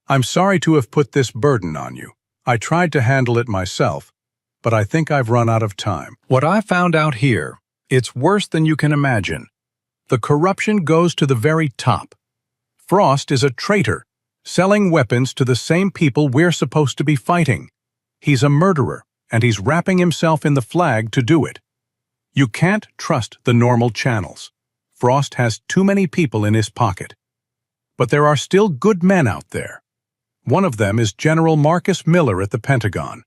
I'm sorry to have put this burden on you. I tried to handle it myself, but I think I've run out of time. What I found out here, it's worse than you can imagine. The corruption goes to the very top. Frost is a traitor, selling weapons to the same people we're supposed to be fighting. He's a murderer, and he's wrapping himself in the flag to do it. You can't trust the normal channels. Frost has too many people in his pocket. But there are still good men out there. One of them is General Marcus Miller at the Pentagon.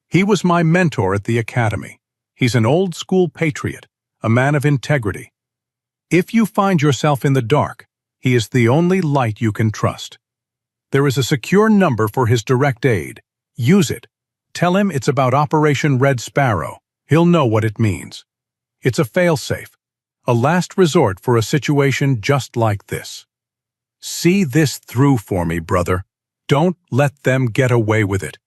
He was my mentor at the academy. He's an old-school patriot, a man of integrity. If you find yourself in the dark, he is the only light you can trust. There is a secure number for his direct aid. Use it. Tell him it's about Operation Red Sparrow. He'll know what it means. It's a failsafe, a last resort for a situation just like this. See this through for me, brother. Don't let them get away with it.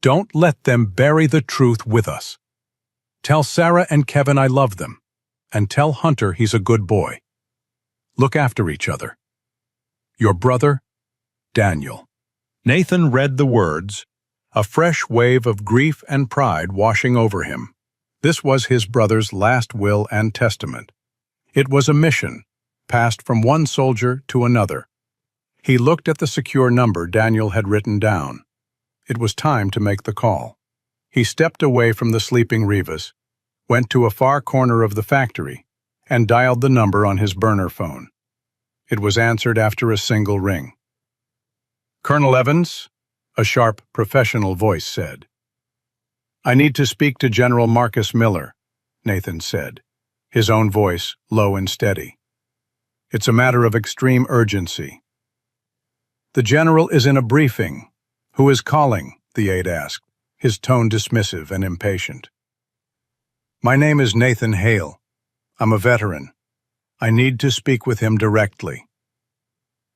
Don't let them bury the truth with us. Tell Sarah and Kevin I love them, and tell Hunter he's a good boy. Look after each other. Your brother, Daniel." Nathan read the words, a fresh wave of grief and pride washing over him. This was his brother's last will and testament. It was a mission, passed from one soldier to another. He looked at the secure number Daniel had written down. It was time to make the call. He stepped away from the sleeping Rivas, went to a far corner of the factory, and dialed the number on his burner phone. It was answered after a single ring. "Colonel Evans," a sharp, professional voice said. "I need to speak to General Marcus Miller," Nathan said, his own voice low and steady. "It's a matter of extreme urgency." "The general is in a briefing. Who is calling?" the aide asked, his tone dismissive and impatient. "My name is Nathan Hale. I'm a veteran. I need to speak with him directly."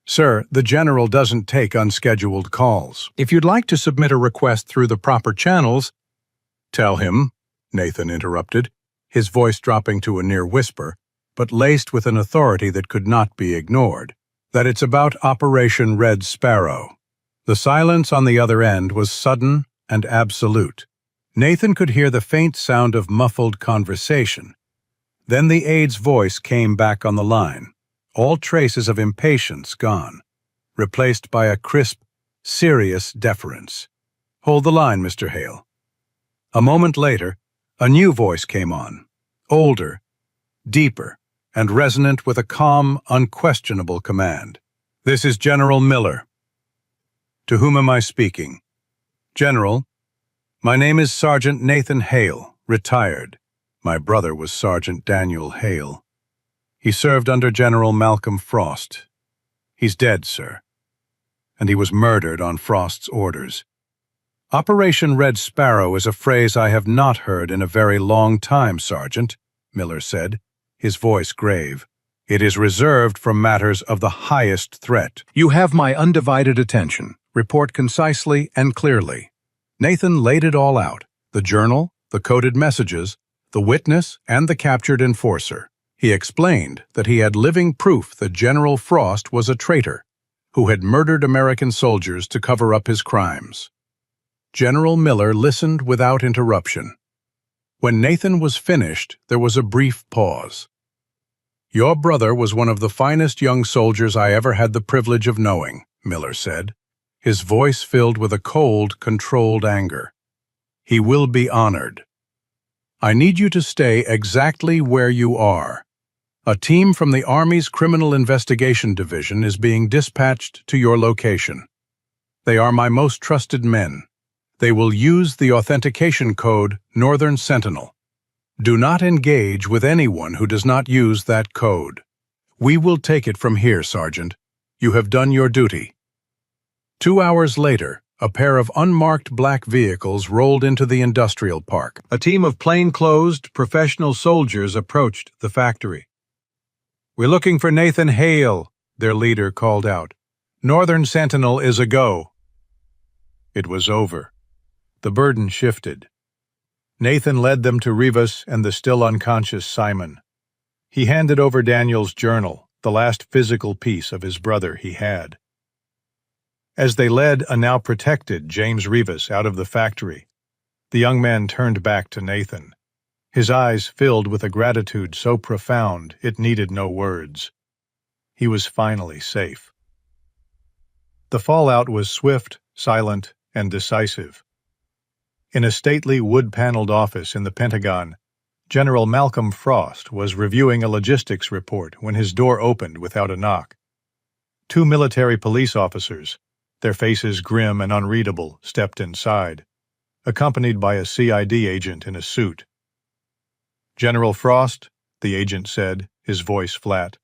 "Sir, the general doesn't take unscheduled calls. If you'd like to submit a request through the proper channels—" "Tell him," Nathan interrupted, his voice dropping to a near whisper, but laced with an authority that could not be ignored, "that it's about Operation Red Sparrow." The silence on the other end was sudden and absolute. Nathan could hear the faint sound of muffled conversation. Then the aide's voice came back on the line, all traces of impatience gone, replaced by a crisp, serious deference. "Hold the line, Mr. Hale." A moment later, a new voice came on, older, deeper, and resonant with a calm, unquestionable command. "This is General Miller." "To whom am I speaking?" "General, my name is Sergeant Nathan Hale, retired. My brother was Sergeant Daniel Hale. He served under General Malcolm Frost. He's dead, sir. And he was murdered on Frost's orders. Operation Red Sparrow is a phrase I have not heard in a very long time, Sergeant, Miller said, his voice grave. It is reserved for matters of the highest threat. You have my undivided attention. Report concisely and clearly. Nathan laid it all out, the journal, the coded messages, the witness, and the captured enforcer. He explained that he had living proof that General Frost was a traitor who had murdered American soldiers to cover up his crimes. General Miller listened without interruption. When Nathan was finished, there was a brief pause. Your brother was one of the finest young soldiers I ever had the privilege of knowing, Miller said, his voice filled with a cold, controlled anger. He will be honored. I need you to stay exactly where you are. A team from the Army's Criminal Investigation Division is being dispatched to your location. They are my most trusted men. They will use the authentication code Northern Sentinel. Do not engage with anyone who does not use that code. We will take it from here, Sergeant. You have done your duty. 2 hours later, a pair of unmarked black vehicles rolled into the industrial park. A team of plainclothes professional soldiers approached the factory. We're looking for Nathan Hale, their leader called out. Northern Sentinel is a go. It was over. The burden shifted. Nathan led them to Rivas and the still unconscious Simon. He handed over Daniel's journal, the last physical piece of his brother he had. As they led a now protected James Rivas out of the factory, the young man turned back to Nathan, his eyes filled with a gratitude so profound it needed no words. He was finally safe. The fallout was swift, silent, and decisive. In a stately wood-paneled office in the Pentagon, General Malcolm Frost was reviewing a logistics report when his door opened without a knock. 2 military police officers, their faces grim and unreadable, stepped inside, accompanied by a CID agent in a suit. General Frost, the agent said, his voice flat,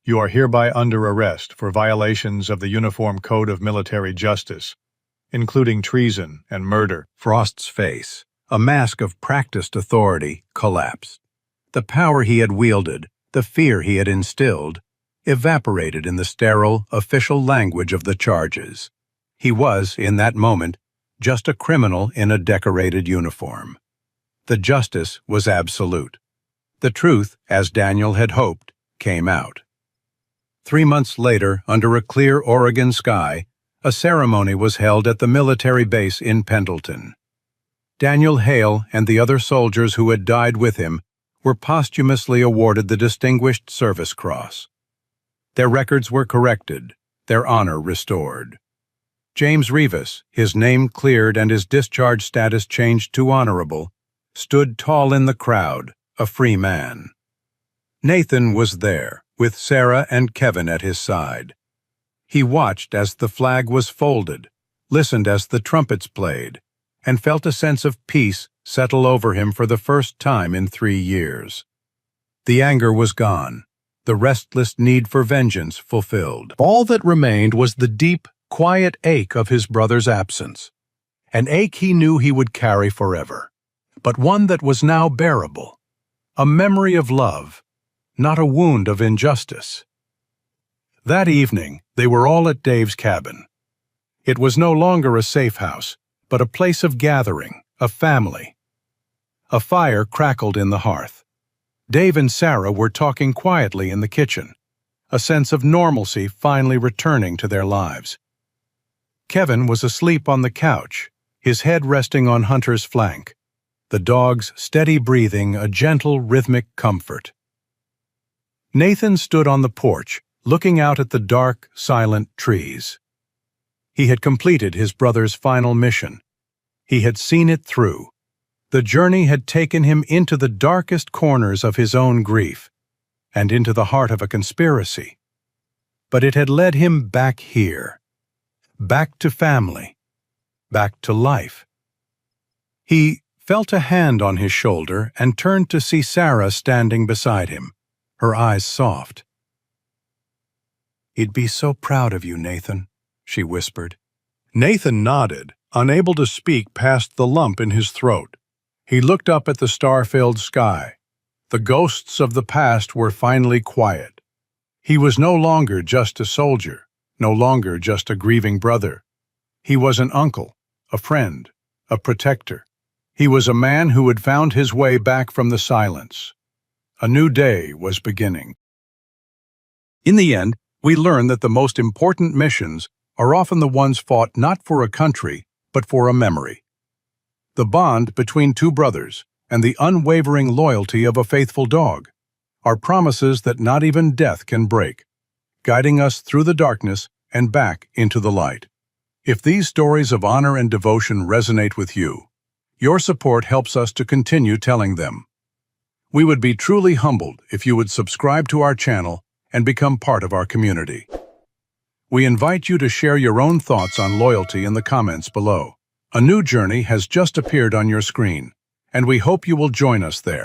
you are hereby under arrest for violations of the Uniform Code of Military Justice, including treason and murder. Frost's face, a mask of practiced authority, collapsed. The power he had wielded, the fear he had instilled, evaporated in the sterile, official language of the charges. He was, in that moment, just a criminal in a decorated uniform. The justice was absolute. The truth, as Daniel had hoped, came out. 3 months later, under a clear Oregon sky, a ceremony was held at the military base in Pendleton. Daniel Hale and the other soldiers who had died with him were posthumously awarded the Distinguished Service Cross. Their records were corrected, their honor restored. James Rivas, his name cleared and his discharge status changed to honorable, stood tall in the crowd, a free man. Nathan was there, with Sarah and Kevin at his side. He watched as the flag was folded, listened as the trumpets played, and felt a sense of peace settle over him for the first time in 3 years. The anger was gone, the restless need for vengeance fulfilled. All that remained was the deep, quiet ache of his brother's absence, an ache he knew he would carry forever, but one that was now bearable, a memory of love, not a wound of injustice. That evening, they were all at Dave's cabin. It was no longer a safe house, but a place of gathering, a family. A fire crackled in the hearth. Dave and Sarah were talking quietly in the kitchen, a sense of normalcy finally returning to their lives. Kevin was asleep on the couch, his head resting on Hunter's flank, the dog's steady breathing a gentle, rhythmic comfort. Nathan stood on the porch, looking out at the dark, silent trees. He had completed his brother's final mission. He had seen it through. The journey had taken him into the darkest corners of his own grief, and into the heart of a conspiracy. But it had led him back here, back to family, back to life. He felt a hand on his shoulder and turned to see Sarah standing beside him, her eyes soft. "He'd be so proud of you, Nathan," she whispered. Nathan nodded, unable to speak past the lump in his throat. He looked up at the star-filled sky. The ghosts of the past were finally quiet. He was no longer just a soldier, no longer just a grieving brother. He was an uncle, a friend, a protector. He was a man who had found his way back from the silence. A new day was beginning. In the end, we learn that the most important missions are often the ones fought not for a country, but for a memory. The bond between two brothers and the unwavering loyalty of a faithful dog are promises that not even death can break, guiding us through the darkness and back into the light. If these stories of honor and devotion resonate with you, your support helps us to continue telling them. We would be truly humbled if you would subscribe to our channel and become part of our community. We invite you to share your own thoughts on loyalty in the comments below. A new journey has just appeared on your screen, and we hope you will join us there.